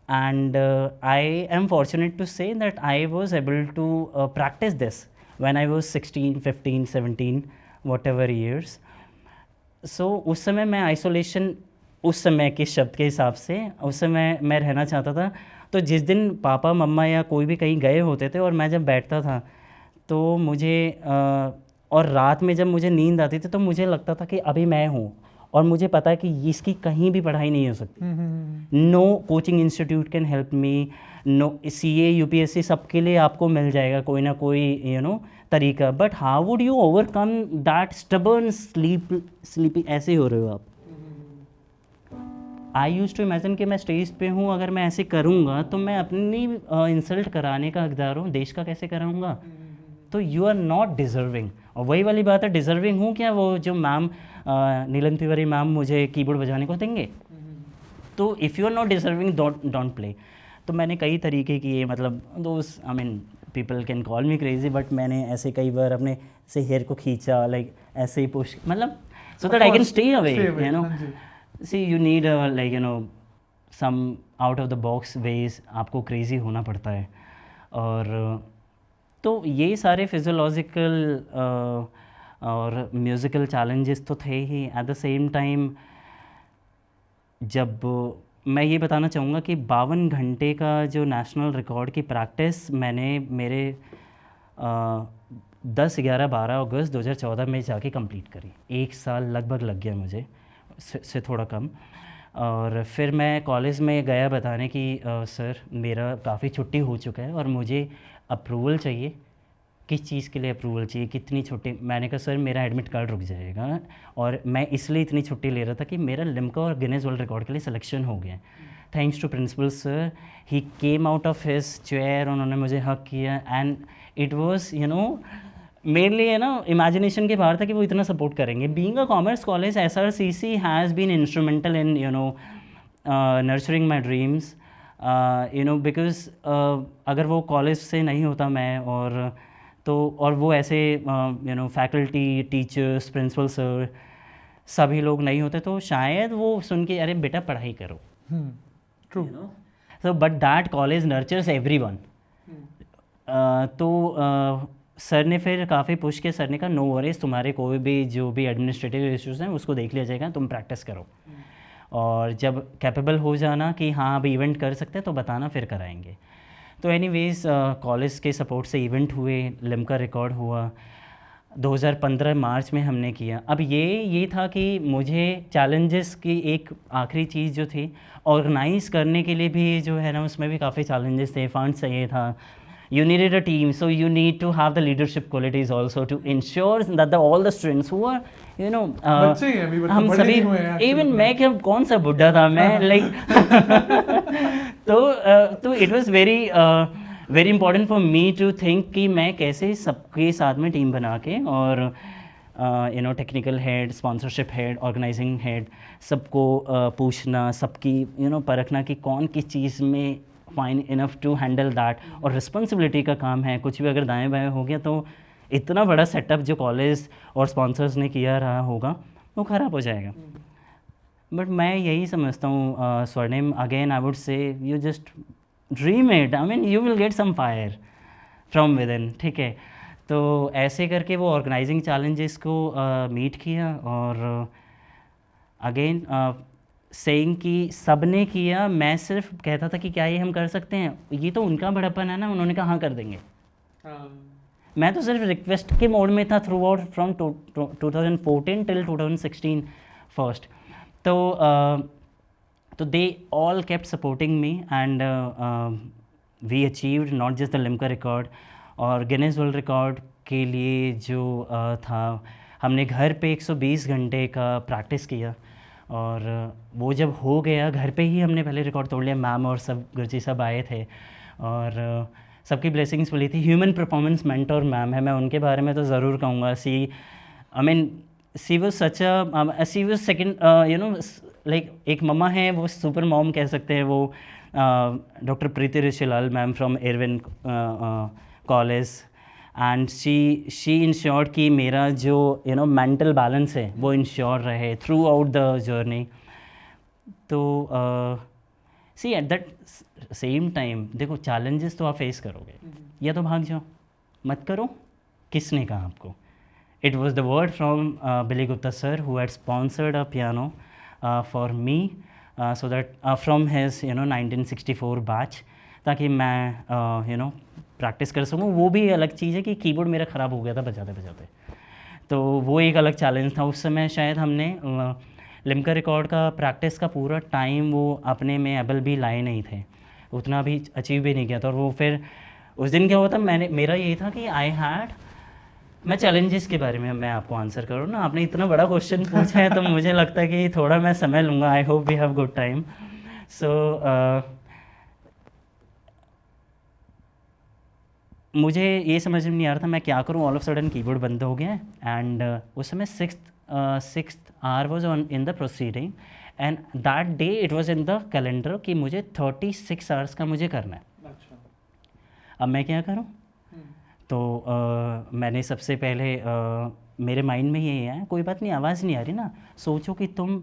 and I am fortunate to say that I was able to practice this when I was 16, 15, 17, whatever years. So उस समय मैं आइसोलेशन, उस समय के शब्द के हिसाब से उस समय मैं रहना चाहता था। तो जिस दिन पापा मम्मा या कोई भी कहीं गए होते थे और मैं जब बैठता था तो मुझे और रात में जब मुझे नींद आती थी तो मुझे लगता था कि अभी मैं हूँ, और मुझे पता है कि इसकी कहीं भी पढ़ाई नहीं हो सकती। No coaching institute can help me, no CA UPSC सबके लिए आपको मिल जाएगा कोई ना कोई तरीका, but how would you overcome that stubborn sleepy, ऐसे हो रहे हो आप। आई यूज टू इमेजिन कि मैं स्टेज पे हूँ, अगर मैं ऐसे करूँगा तो मैं अपनी इंसल्ट कराने का हकदार हूँ, देश का कैसे कराऊँगा। तो यू आर नॉट डिज़र्विंग। और वही वाली बात है, डिज़र्विंग हूँ क्या, वो जो मैम नीलम तिवारी मैम मुझे कीबोर्ड बजाने को देंगे, तो if you are not deserving don't play. तो मैंने कई तरीके किए, मतलब दोस्त, I mean people can call me crazy, but मैंने ऐसे कई बार अपने से हेयर को खींचा, लाइक ऐसे ही पुश, मतलब so that I can stay away, see you need like some out of the box ways, आपको क्रेजी होना पड़ता है। और तो ये सारे फिजियोलॉजिकल और म्यूज़िकल चैलेंजेस तो थे ही। एट द सेम टाइम जब मैं ये बताना चाहूँगा कि 52 घंटे का जो नेशनल रिकॉर्ड की प्रैक्टिस मैंने मेरे 10, 11, 12 अगस्त 2014 में जाके कंप्लीट करी। 1 साल लगभग लग गया मुझे, से थोड़ा कम। और फिर मैं कॉलेज में गया बताने कि सर मेरा काफ़ी छुट्टी हो चुका है और मुझे अप्रूवल चाहिए। किस चीज़ के लिए अप्रूवल चाहिए, कितनी छुट्टी। मैंने कहा सर मेरा एडमिट कार्ड रुक जाएगा, और मैं इसलिए इतनी छुट्टी ले रहा था कि मेरा लिम्का और गिनेस वर्ल्ड रिकॉर्ड के लिए सिलेक्शन हो गया। Thanks to principal sir, he came out of his chair, उन्होंने मुझे हक किया, एंड इट वाज मेरे लिए इमेजिनेशन के बाहर था कि वो इतना सपोर्ट करेंगे। Being a commerce college, SRCC has been instrumental in nurturing my dreams, because अगर वो कॉलेज से नहीं होता मैं, और वो ऐसे फैकल्टी, टीचर्स, प्रिंसिपल सर सभी लोग नहीं होते, तो शायद वो सुन के अरे बेटा पढ़ाई करो। True. So but that college nurtures everyone. तो सर ने फिर काफ़ी पुश किया। सर ने कहा नो वरीज, तुम्हारे कोई भी जो भी एडमिनिस्ट्रेटिव इश्यूज़ हैं उसको देख लिया जाएगा, तुम प्रैक्टिस करो, और जब कैपेबल हो जाना कि हाँ अब इवेंट कर सकते हैं तो बताना, फिर कराएंगे। तो एनीवेज कॉलेज के सपोर्ट से इवेंट हुए, लिम्का रिकॉर्ड हुआ 2015 मार्च में हमने किया। अब ये था कि मुझे चैलेंजेस की एक आखिरी चीज़ जो थी, ऑर्गेनाइज़ करने के लिए भी जो है ना, उसमें भी काफ़ी चैलेंजेस थे। फंड चाहिए था, you needed a team, so you need to have the leadership qualities also to ensure that all the students who are बच्चे ही हैं अभी, हम बड़े सभी, नहीं हुए हैं इवन मैं क्या, कौन सा बुढ़ा था मैं, लाइक तो it was very important for me to think कि मैं कैसे सबके साथ में टीम बना के, और technical head, sponsorship head, organising head, सबको पूछना, सबकी परखना कि कौन किस चीज़ में fine enough to handle that. और रिस्पॉन्सिबिलिटी का काम है, कुछ भी अगर दाएं बाएं हो गया तो इतना बड़ा सेटअप जो कॉलेज और स्पॉन्सर्स ने किया रहा होगा वो ख़राब हो जाएगा। बट मैं यही समझता हूँ Swarnim, again I would say you just dream it, I mean you will get some fire from within. ठीक है, तो ऐसे करके वो ऑर्गेनाइजिंग चैलेंजेस को मीट किया, और अगेन सेइंग कि सब ने किया, मैं सिर्फ कहता था कि क्या ये हम कर सकते हैं, ये तो उनका बड़प्पन है ना, उन्होंने कहा हाँ कर देंगे। मैं तो सिर्फ रिक्वेस्ट के मोड में था throughout from 2014 till 2016 first. तो they all kept supporting me and we achieved not just the Limca record और गिनीज वर्ल्ड रिकॉर्ड के लिए जो था, हमने घर पे 120 घंटे का प्रैक्टिस किया और वो जब हो गया घर पे ही हमने पहले रिकॉर्ड तोड़ लिया। मैम और सब गुरुजी सब आए थे और सबकी ब्लेसिंग्स मिली थी। ह्यूमन परफॉर्मेंस मेंटर मैम है, मैं उनके बारे में तो ज़रूर कहूँगा। She was such she was second you know like एक मम्मा है, वो सुपर मॉम कह सकते हैं वो। Doctor Preeti Rishilal ma'am from Irwin college and she ensured कि मेरा जो मेंटल बैलेंस है वो इंश्योर रहे थ्रू आउट द जर्नी। तो सी एट दैट सेम टाइम देखो, चैलेंजेस तो आप फेस करोगे, या तो भाग जाओ, मत करो, किसने कहा आपको? It was the word from Billy Gupta sir who had sponsored a piano for me so that from his 1964 batch, ताकि मैं प्रैक्टिस कर सकूँ। वो भी अलग चीज़ है कि कीबोर्ड मेरा ख़राब हो गया था बजाते बजाते, तो वो एक अलग चैलेंज था। उस समय शायद हमने लिम्का रिकॉर्ड का प्रैक्टिस का पूरा टाइम वो अपने में एबल भी लाए नहीं थे, उतना भी अचीव भी नहीं किया था। और वो फिर उस दिन क्या हुआ था, मेरा यही था कि मैं चैलेंजेस के बारे में मैं आपको आंसर करूँ ना, आपने इतना बड़ा क्वेश्चन पूछा है तो मुझे लगता है कि थोड़ा मैं समय लूँगा। I hope we have good time. So मुझे ये समझ में नहीं आ रहा था मैं क्या करूँ। ऑल ऑफ सडन कीबोर्ड बंद हो गया एंड उस समय sixth hour was on in the proceeding and that day it was in the calendar कि मुझे 36 आवर्स का मुझे करना है। अच्छा। अब मैं क्या करूँ? तो मैंने सबसे पहले मेरे माइंड में ये है, कोई बात नहीं, आवाज़ नहीं आ रही ना, सोचो कि तुम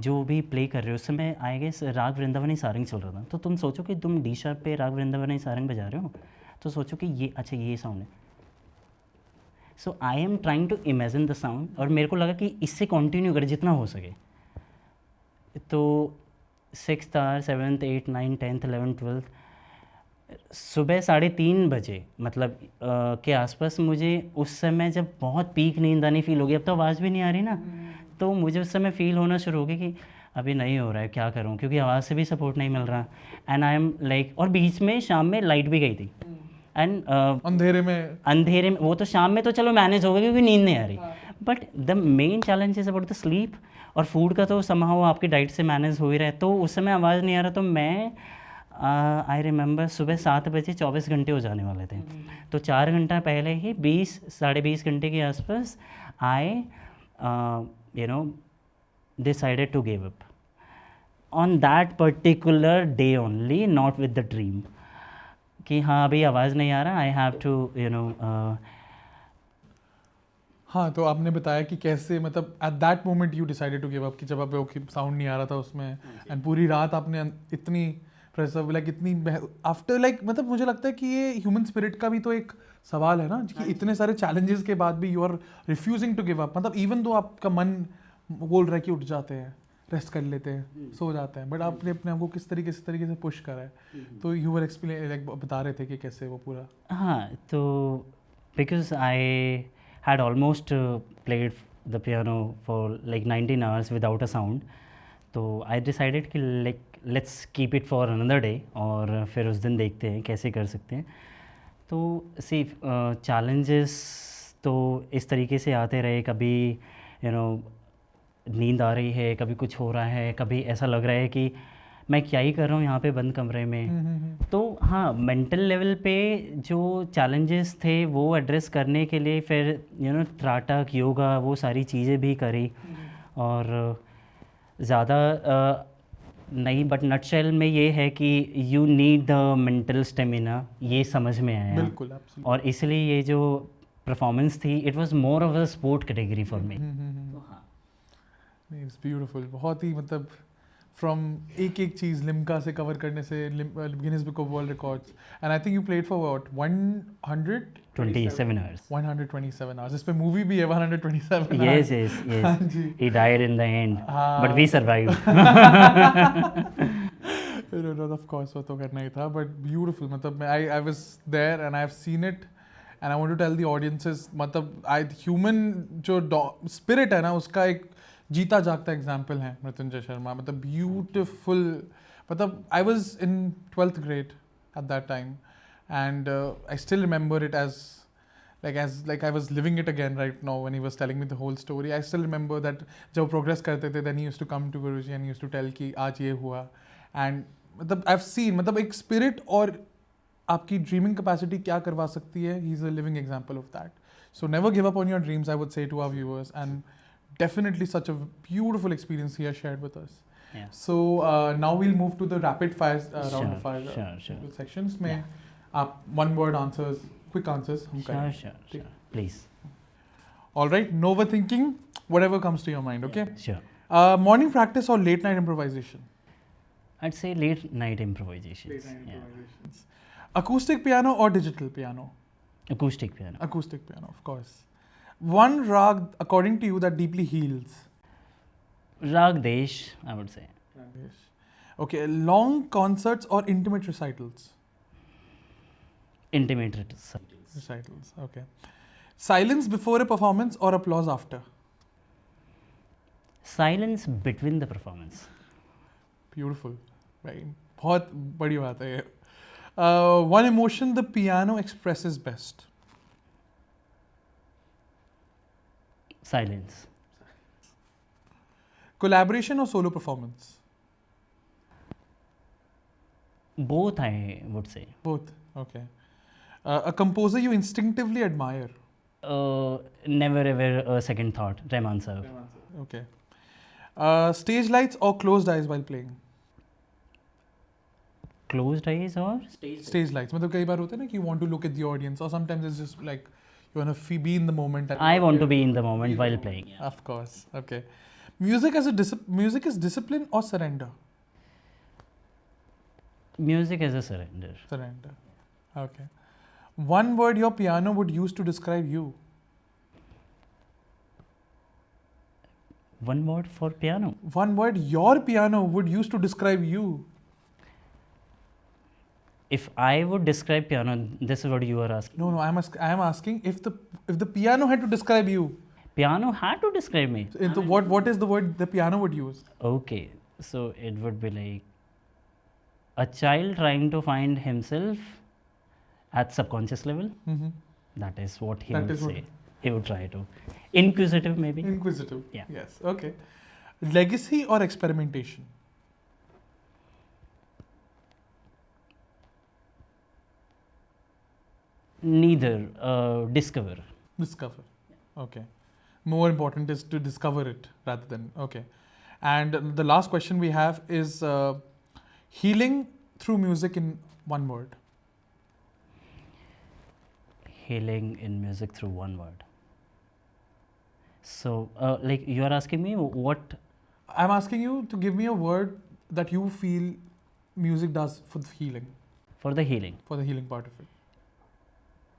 जो भी प्ले कर रहे हो उस समय आई गेस राग वृंदावनी सारंग चल रहा था, तो तुम सोचो कि तुम डी शार्प पे राग वृंदावनी सारंग बजा रहे हो, तो सोचो कि ये अच्छा ये साउंड है। So I am trying to imagine the sound और मेरे को लगा कि इससे कंटिन्यू कर जितना हो सके। तो 6th our 7th 8th 9th 10th 11th 12th सुबह 3:30 बजे मतलब के आसपास मुझे उस समय जब बहुत पीक नींद आनी फील होगी, अब तो आवाज़ भी नहीं आ रही ना, तो मुझे उस समय फील होना शुरू हो गया कि अभी नहीं हो रहा है, क्या करूं, क्योंकि आवाज़ से भी सपोर्ट नहीं मिल रहा। एंड आई एम लाइक, और बीच में शाम में लाइट भी गई थी एंड अंधेरे में वो तो शाम में तो चलो मैनेज हो गया क्योंकि नींद नहीं आ रही, but the main challenge is about the sleep. और फूड का तो समहाउ आपकी डाइट से मैनेज हो ही रहा है, तो उस समय आवाज़ नहीं आ रहा। तो मैं आई रिमेंबर सुबह 7 बजे 24 घंटे हो जाने वाले थे, तो 4 घंटा पहले ही 20 20 घंटे के आसपास आई decided to give up on that particular day only, not with the dream कि हाँ अभी आवाज़ नहीं आ रहा, आई हैव टू हाँ, तो आपने बताया कि कैसे मतलब at that moment you decided to give up, कि जब आप साउंड नहीं आ रहा था उसमें एंड पूरी रात आपने इतनी प्रेसर लाइक इतनी आफ्टर लाइक मतलब मुझे लगता है कि ये ह्यूमन स्पिरिट का भी तो एक सवाल है ना कि इतने सारे चैलेंजेस के बाद भी you are refusing to give up. मतलब इवन दो आपका मन बोल रहा है कि उठ जाते हैं, रेस्ट कर लेते हैं, सो जाते हैं, बट आपने अपने आप को किस तरीके से पुश करा है। तो यू वर एक्सप्लेन लाइक बता रहे थे कि कैसे वो पूरा। हाँ, तो because I had almost played the piano for like 19 hours without a sound, तो आई डिसाइडेड कि like let's keep it for another day और फिर उस दिन देखते हैं कैसे कर सकते हैं। तो सी चैलेंजेस तो इस तरीके से आते रहे, कभी नींद आ रही है, कभी कुछ हो रहा है, कभी ऐसा लग रहा है कि मैं क्या ही कर रहा हूँ यहाँ पे बंद कमरे में। तो हाँ, मेंटल लेवल पे जो चैलेंजेस थे वो एड्रेस करने के लिए फिर त्राटक योगा वो सारी चीज़ें भी करी, और ज़्यादा नहीं, बट नटशेल में ये है कि you need the mental stamina, ये समझ में आया। बिल्कुल, और इसलिए ये जो परफॉर्मेंस थी it was more of a sport category for me. It's beautiful, बहुत ही मतलब फ्रॉम एक चीज़ लिम्का से कवर करने से Guinness Book of World Records, and I think you played for what 127 hours. 127 hours, इस पे मूवी भी है 127। Yes yes yes, he died in the end but we survived. Of course वो तो करना ही था, बट ब्यूटीफुल। मतलब I was there and I have seen it and I want to tell the audiences, मतलब human जो spirit है ना, उसका एक जीता जागता example है मृत्युंजय शर्मा. मतलब beautiful. मतलब I was in 12th grade at that time, and I still remember it as I was living it again right now when he was telling me the whole story. I still remember that जब progress करते थे, then he used to come to Guruji and he used to tell कि आज ये हुआ. And मतलब I've seen, मतलब एक spirit और आपकी dreaming capacity क्या करवा सकती है. He's a living example of that. So never give up on your dreams, I would say to our viewers, and definitely such a beautiful experience he has shared with us. Yeah. So now we'll move to the rapid fire round of fire Sure. sections में Yeah. आप one word answers, quick answers हम करेंगे. Sure. Please. All right, no overthinking, whatever comes to your mind, okay? Sure. Morning practice or late night improvisation? I'd say late night improvisations. Improvisations. Acoustic piano or digital piano? Yeah. Acoustic piano. Acoustic piano, of course. One rag, according to you, that deeply heals? Rag Desh, I would say. Okay, long concerts or intimate recitals? Intimate recitals. Recitals, okay. Silence before a performance or applause after? Silence between the performance. Beautiful, right? बहुत बड़ी बात है ये. One emotion the piano expresses best? Silence. Collaboration or solo performance? Both, I would say. Both, okay. A composer you instinctively admire? Never ever a second thought. Rahman sir. Okay. Stage lights or closed eyes while playing? Closed eyes or Stage lights. मतलब कई बार होता है ना कि you want to look at the audience, or sometimes it's just like you want to be in the moment. I want to be in the moment while playing. Yeah. Of course. Okay. Music music is discipline or surrender? Music as a surrender. Surrender. Okay. One word your piano would use to describe you? One word for piano. One word your piano would use to describe you? If I would describe piano, this is what you are asking. No, I am asking if the piano had to describe you. Piano had to describe me. What is the word the piano would use? Okay, so it would be like a child trying to find himself at subconscious level. Mm-hmm. That is what he That would is what- say. He would try to. Inquisitive, maybe. Inquisitive. Yeah. Yes. Okay. Legacy or experimentation? Neither. Discover. Discover. Okay. More important is to discover it rather than okay. And the last question we have is healing through music in one word. Healing in music through one word. So, like you are asking me what? I'm asking you to give me a word that you feel music does for the healing, For the healing. for the healing part of it.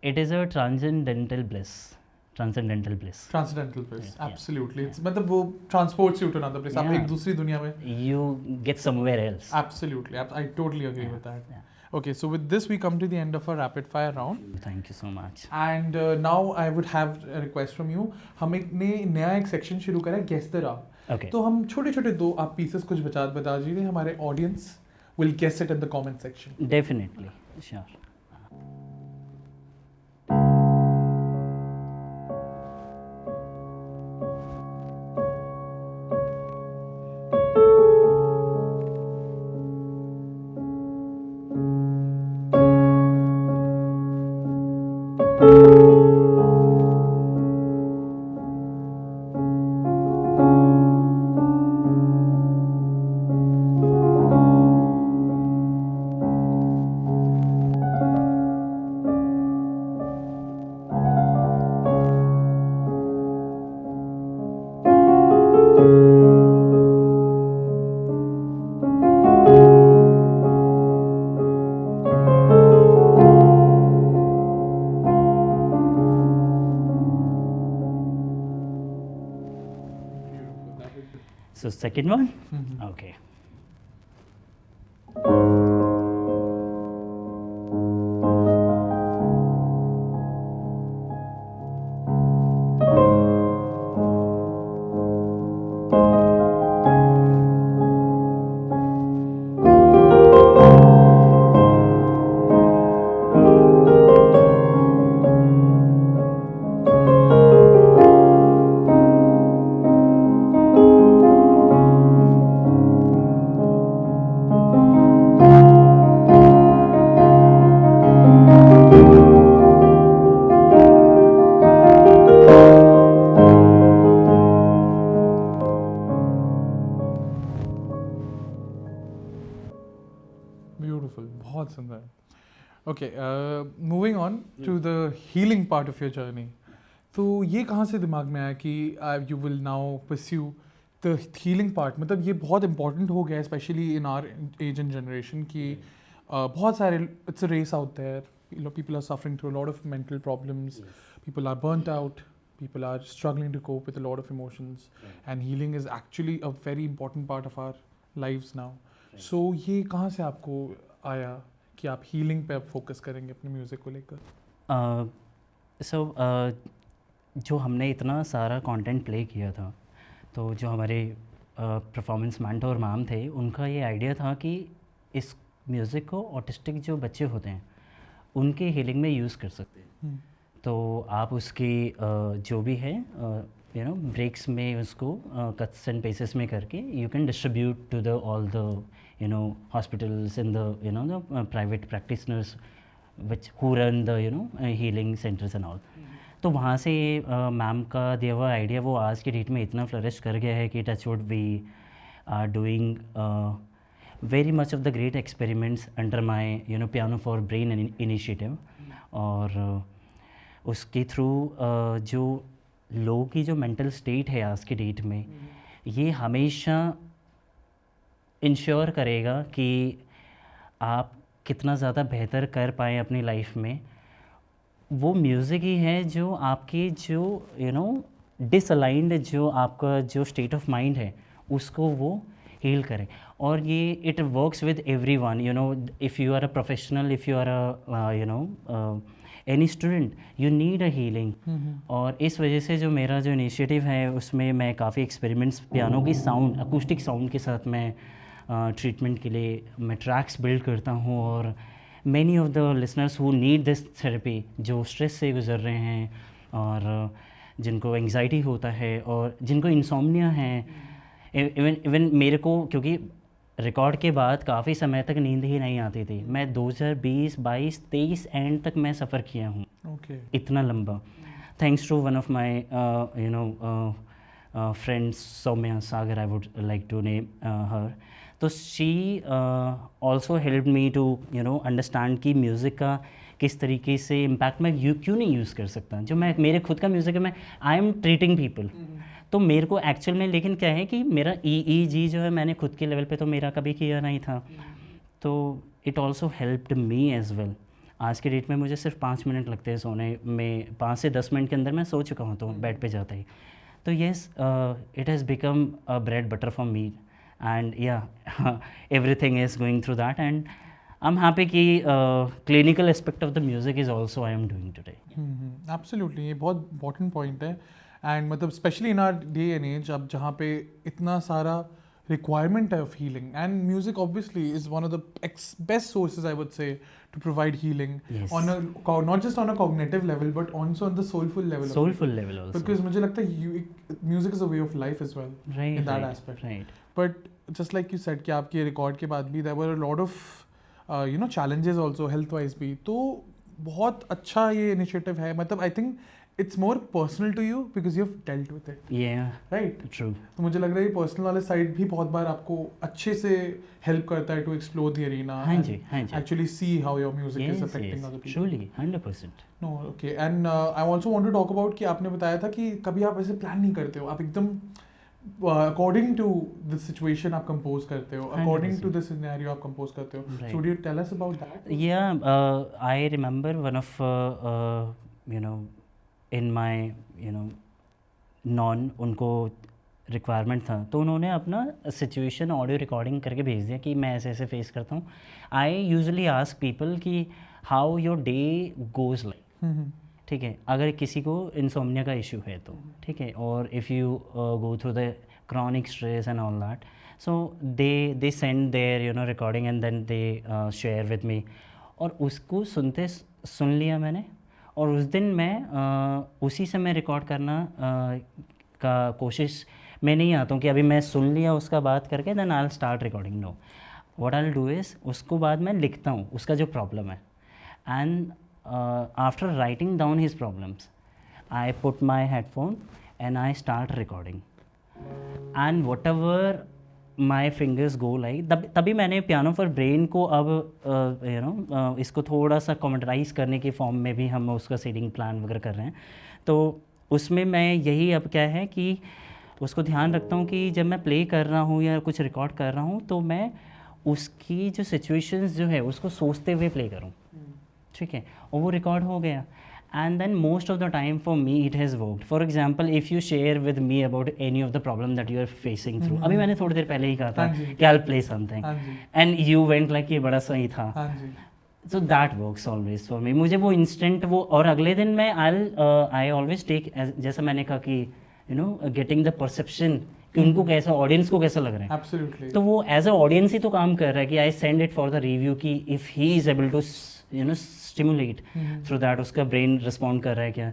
It is a transcendental bliss. Transcendental bliss. Transcendental bliss. Yeah, Absolutely. yeah. It's मतलब वो transports you to another place. आप Yeah. एक दूसरी दुनिया में. You get somewhere else. Absolutely. I totally agree Yeah, with that. yeah. Okay, so with this we come to the end of our rapid fire round. Thank you so much. And now I would have a request from you. हम एक नया एक section शुरू करें guess the rag. Okay. तो हम छोटे छोटे दो आप pieces कुछ बता दीजिए, हमारे audience will guess it in the comment section. Definitely. Sure. So second one. Mhm. Okay. Beautiful, बहुत सुंदर. Okay, moving on to the healing part of your journey. तो ये कहाँ से दिमाग में आया कि you will now pursue the healing part? मतलब ये बहुत important हो गया, especially in our age and generation, कि बहुत सारे, it's a race out there. You know, people are suffering through a lot of mental problems. People are burnt out. People are struggling to cope with a lot of emotions. And healing is actually a very important part of our lives now. So ये कहाँ से आपको आया कि आप healing पे अब focus करेंगे अपने म्यूज़िक को लेकर? सो जो हमने इतना सारा कंटेंट प्ले किया था, तो जो हमारे परफॉर्मेंस मेंटर मैम थे, उनका ये आइडिया था कि इस म्यूज़िक को ऑटिस्टिक जो बच्चे होते हैं उनके हीलिंग में यूज़ कर सकते हैं. तो आप उसकी जो भी है ब्रेक्स में उसको कट्स एंड पेसेस में करके you can distribute to the all the hospitals in the the private practitioners which who run the healing centres and all. तो वहाँ से मैम का दिया हुआ आइडिया वो आज की डेट में इतना फ्लरिश कर गया है कि touchwood we are doing very much of the great experiments under my piano for brain initiative. और उसके थ्रू जो लोगों की जो मेंटल स्टेट है आज के डेट में, ये हमेशा इंश्योर करेगा कि आप कितना ज़्यादा बेहतर कर पाएँ अपनी लाइफ में. वो म्यूज़िक ही है जो आपके जो डिसअलाइंड जो आपका जो स्टेट ऑफ माइंड है उसको वो हील करें. और ये it works with everyone. If you are a professional, if you are a any student, you need a healing. और इस वजह से जो मेरा जो इनिशिएटिव है उसमें मैं काफ़ी एक्सपेरिमेंट्स पियानो की साउंड, अकूस्टिक साउंड के साथ मैं ट्रीटमेंट के लिए मैं ट्रैक्स बिल्ड करता हूँ. और many of the listeners who need this therapy, जो स्ट्रेस से गुजर रहे हैं और जिनको एंग्जाइटी होता है और जिनको इंसोम्निया है, इवन मेरे को, क्योंकि रिकॉर्ड के बाद काफ़ी समय तक नींद ही नहीं आती थी. मैं 2020, 22, 23 एंड तक मैं सफ़र किया हूँ. इतना लंबा. Thanks to one of my friends, Saumya Sagar, I would like to name her. तो she also help me to understand कि म्यूज़िक का किस तरीके से इम्पैक्ट मैं क्यों नहीं यूज़ कर सकता. जो मैं मेरे खुद का म्यूज़िक है, मैं आई एम ट्रीटिंग पीपल. तो मेरे को एक्चुअल में, लेकिन क्या है कि मेरा EEG जो है मैंने खुद के लेवल पे तो मेरा कभी किया नहीं था. तो it also helped me as well. आज के डेट में मुझे सिर्फ 5 मिनट लगते हैं सोने में. 5 से 10 मिनट के अंदर मैं सो चुका हूँ तो बेड पे जाता ही. तो yes, it has become a bread butter for me. And yeah everything is going through that. And I am happy कि clinical aspect of the music is also I am doing today. Absolutely, ये बहुत important point है. And मतलब specially in our day and age, अब जहाँ पे इतना सारा रिक्वायरमेंट है of healing, and music obviously is one of the best sources I would से to provide healing on a not just on a cognitive level but also on the soulful level also. Because मुझे लगता है music is a way of life as well in that aspect. But just like you said कि आपके record के बाद भी there were a lot of challenges also health wise भी. तो बहुत अच्छा ये इनिशिएटिव है. मतलब I think it's more personal to you because you've dealt with it. Yeah, right, true. तो मुझे लग रहा है पर्सनल वाले साइड भी बहुत बार आपको अच्छे से हेल्प करता है टू एक्सप्लोर द एरिना. हाँ जी. Actually see how your music is affecting other people. Truly, 100%. No, okay. And I also want to talk about कि आपने बताया था कि कभी आप ऐसे प्लान नहीं करते हो, आप एकदम अकॉर्डिंग टू द सिचुएशन आप कंपोज करते हो, अकॉर्डिंग टू द सिनेरियो आप कंपोज करते हो. So would you tell us about that? Yeah, I remember one of in my उनको रिक्वायरमेंट था, तो उन्होंने अपना सिचुएशन ऑडियो रिकॉर्डिंग करके भेज दिया कि मैं ऐसे ऐसे फेस करता हूँ. आई यूजुअली आस्क पीपल कि how your day goes like. ठीक है, अगर किसी को इंसोम्निया का इशू है तो ठीक है, और if you go through the chronic stress and all that, so they send their recording and then they share with me. और उसको सुन लिया मैंने, और उस दिन मैं उसी से मैं रिकॉर्ड करना का कोशिश में नहीं आता हूँ कि अभी मैं सुन लिया उसका बात करके then I will start recording. No, what I will do is उसको बाद में लिखता हूँ उसका जो प्रॉब्लम है, and after writing down his problems I put my headphone and I start recording. And whatever my fingers go like तभी मैंने पियानो फॉर ब्रेन को अब इसको थोड़ा सा कॉमेंटराइज करने के फॉर्म में भी हम उसका सीडिंग प्लान वगैरह कर रहे हैं। तो उसमें मैं यही अब क्या है कि उसको ध्यान रखता हूँ कि जब मैं प्ले कर रहा हूँ या कुछ रिकॉर्ड कर रहा हूँ तो मैं उसकी जो सिचुएशंस जो है उसको सोचते हुए प्ले करूँ, ठीक है, और वो रिकॉर्ड हो गया। And then most of the time for me it has worked. For example, if you share with me about any of the problem that you are facing through, अभी मैंने थोड़ी देर पहले ही कहा था कि I'll play something, and you went like ये बड़ा सही था, so that works always for me. मुझे वो instant वो, और अगले दिन मैं I always take जैसा मैंने कहा कि getting the perception कि उनको कैसा, ऑडियंस को कैसा लग रहा है। Absolutely. तो वो एज अ ऑडियंस ही तो काम कर रहा है कि I send it for the review कि if he is able to stimulate through that, उसका ब्रेन रिस्पॉन्ड कर रहा है क्या।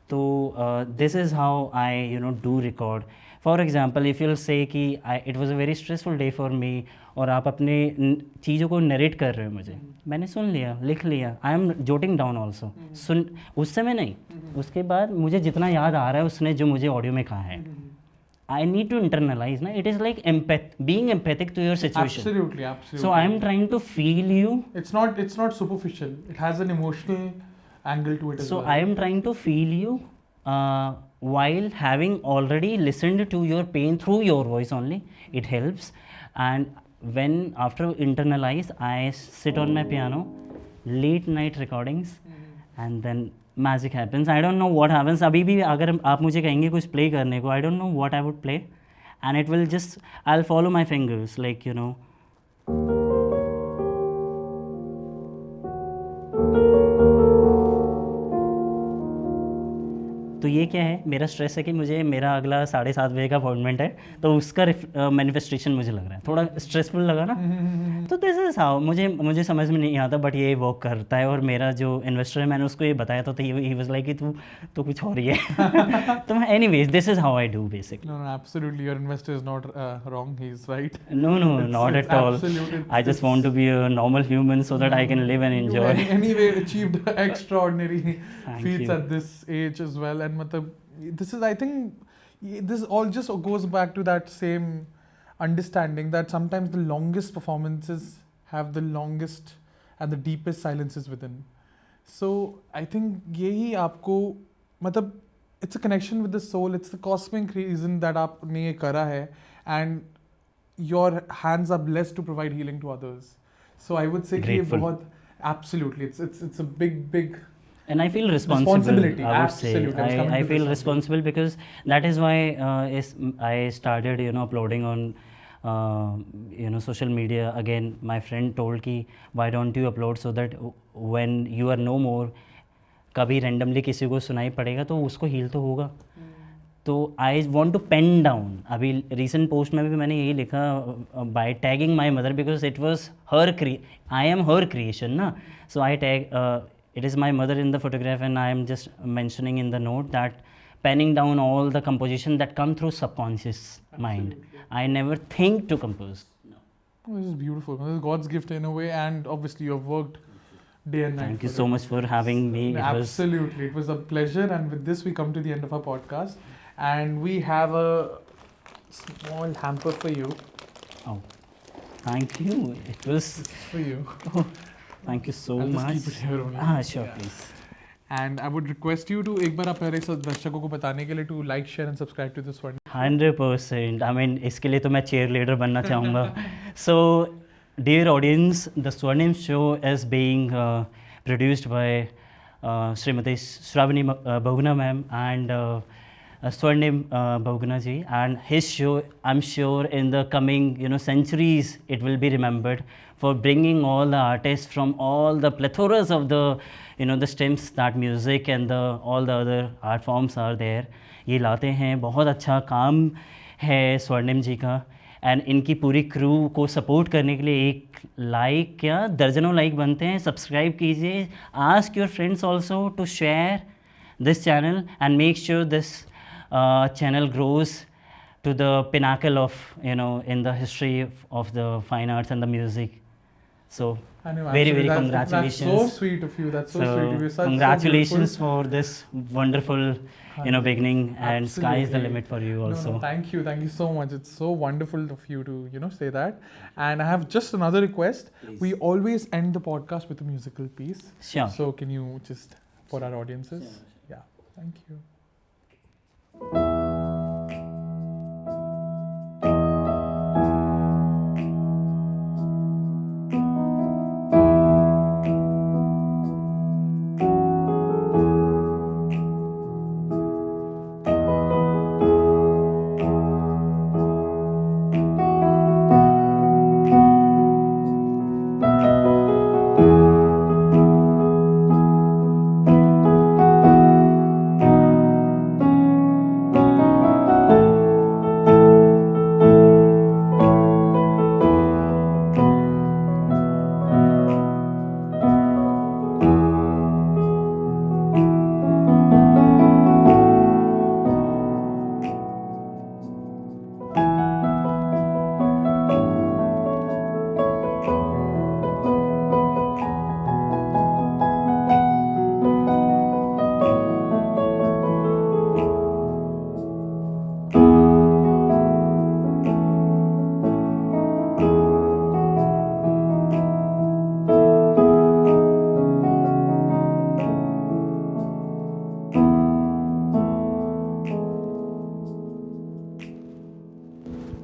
तो this is how I do record. For example if you'll say कि it was a very stressful day for me, और आप अपने चीज़ों को नरेट कर रहे हो मुझे, मैंने सुन लिया, लिख लिया, I am jotting down also, सुन उस समय नहीं, उसके बाद मुझे जितना याद आ रहा है उसने जो मुझे ऑडियो में कहा है, I need to internalize, na? It is like being empathic to your situation. Absolutely, absolutely. So I am trying to feel you. It's not superficial. It has an emotional angle to it as So well. I am trying to feel you while having already listened to your pain through your voice only. It helps. And when after internalize, I sit on my piano, late night recordings, and then magic happens. I don't know what happens. अभी भी अगर आप मुझे कहेंगे कुछ play करने को, I don't know what I would play, and it will just I will follow my fingers like तो ये क्या है, मेरा स्ट्रेस है कि मुझे मेरा अगला 7:30 बजे का अपॉइंटमेंट है, तो उसका मैनिफेस्टेशन मुझे लग रहा है, थोड़ा स्ट्रेसफुल लगा ना। तो दिस इज़ हाउ मुझे समझ में नहीं आता, बट ये वर्क करता है। और मेरा जो इन्वेस्टर है, मैंने उसको ये बताया था, तो ही वाज लाइक कि तू तो कुछ और ही है। तो anyways this is how I do basically. No, absolutely. Your investor is not wrong. He's right. No, not It's at all. absolute. I just want to be a normal human so that I can live and enjoy. You anyway achieved extraordinary feats you. at this age as well. And this is, I think, this all just goes back to that same understanding that sometimes the longest performances have the longest and the deepest silences within. So I think यही आपको मतलब it's a connection with the soul. It's the cosmic reason that आपने ये करा है, and your hands are blessed to provide healing to others. So I would say कि ये Grateful. बहुत absolutely it's a big And I feel responsible. Responsibility, I would absolutely. I was say coming I to feel this responsible because that is why I started uploading on social media. Again, my friend told कि why don't you upload so that when you are no more, कभी randomly किसी को सुनाई पड़ेगा तो उसको heal तो होगा। तो I want to pen down. अभी रिसेंट पोस्ट में भी मैंने यही लिखा, by tagging my mother, because it was I am her creation ना। So I tag it is my mother in the photograph, and I am just mentioning in the note that penning down all the composition that come through subconscious mind. I never think to compose. Oh, this is beautiful. This is God's gift in a way, and obviously you have worked day and night. Thank you for so it. much for having me. Absolutely, it was a pleasure. And with this, we come to the end of our podcast, and we have a small hamper for you. Oh, thank you. It was For you. thank you so I'll just much. keep it here only. Sure, Yeah. please. And I would request you to एक बार आप मेरे दर्शकों को बताने के लिए to like, share and subscribe to this one. 100%. I mean, इसके लिए तो मैं चेयर लीडर बनना चाहूँगा। So, dear audience, the Swarnim show is being produced by Srimati Shravani Bhogna ma'am and Swarnim Bhogna ji, and his show, I'm sure in the coming centuries it will be remembered for bringing all the artists from all the plethoras of the the stems that music and all the other art forms are there. ये लाते हैं, बहुत अच्छा काम है स्वर्णिम जी का। And इनकी पूरी क्रू को सपोर्ट करने के लिए एक लाइक क्या दर्जनों लाइक बनते हैं। सब्सक्राइब कीजिए, ask your friends also to share this channel and make sure this channel grows to the pinnacle of in the history of the fine arts and the music. So I know, very actually, very that's congratulations. so sweet of you. That's so sweet of you. Such, Congratulations so beautiful. for this wonderful beginning, and sky is the Absolutely. limit for you also. No, thank you so much. It's so wonderful of you to say that. And I have just another request. We always end the podcast with a musical piece. Sure. So can you just for our audiences? Yeah. Thank you.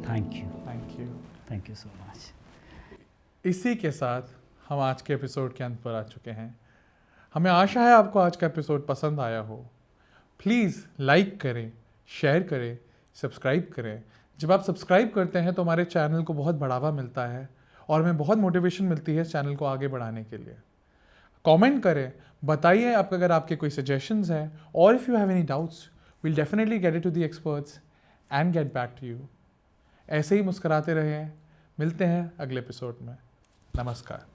Thank you. Thank you. Thank you so much. इसी के साथ हम आज के episode के अंत पर आ चुके हैं. हमें आशा है आपको आज का एपिसोड पसंद आया हो. प्लीज़ लाइक करें, शेयर करें, सब्सक्राइब करें. जब आप सब्सक्राइब करते हैं तो हमारे चैनल को बहुत बढ़ावा मिलता है और हमें बहुत मोटिवेशन मिलती है इस चैनल को आगे बढ़ाने के लिए. कमेंट करें, बताइए आप अगर आपके कोई सजेशंस हैं, और if you have any doubts will definitely get it to the experts and get back to you. ऐसे ही मुस्कुराते रहें. मिलते हैं अगले एपिसोड में. नमस्कार.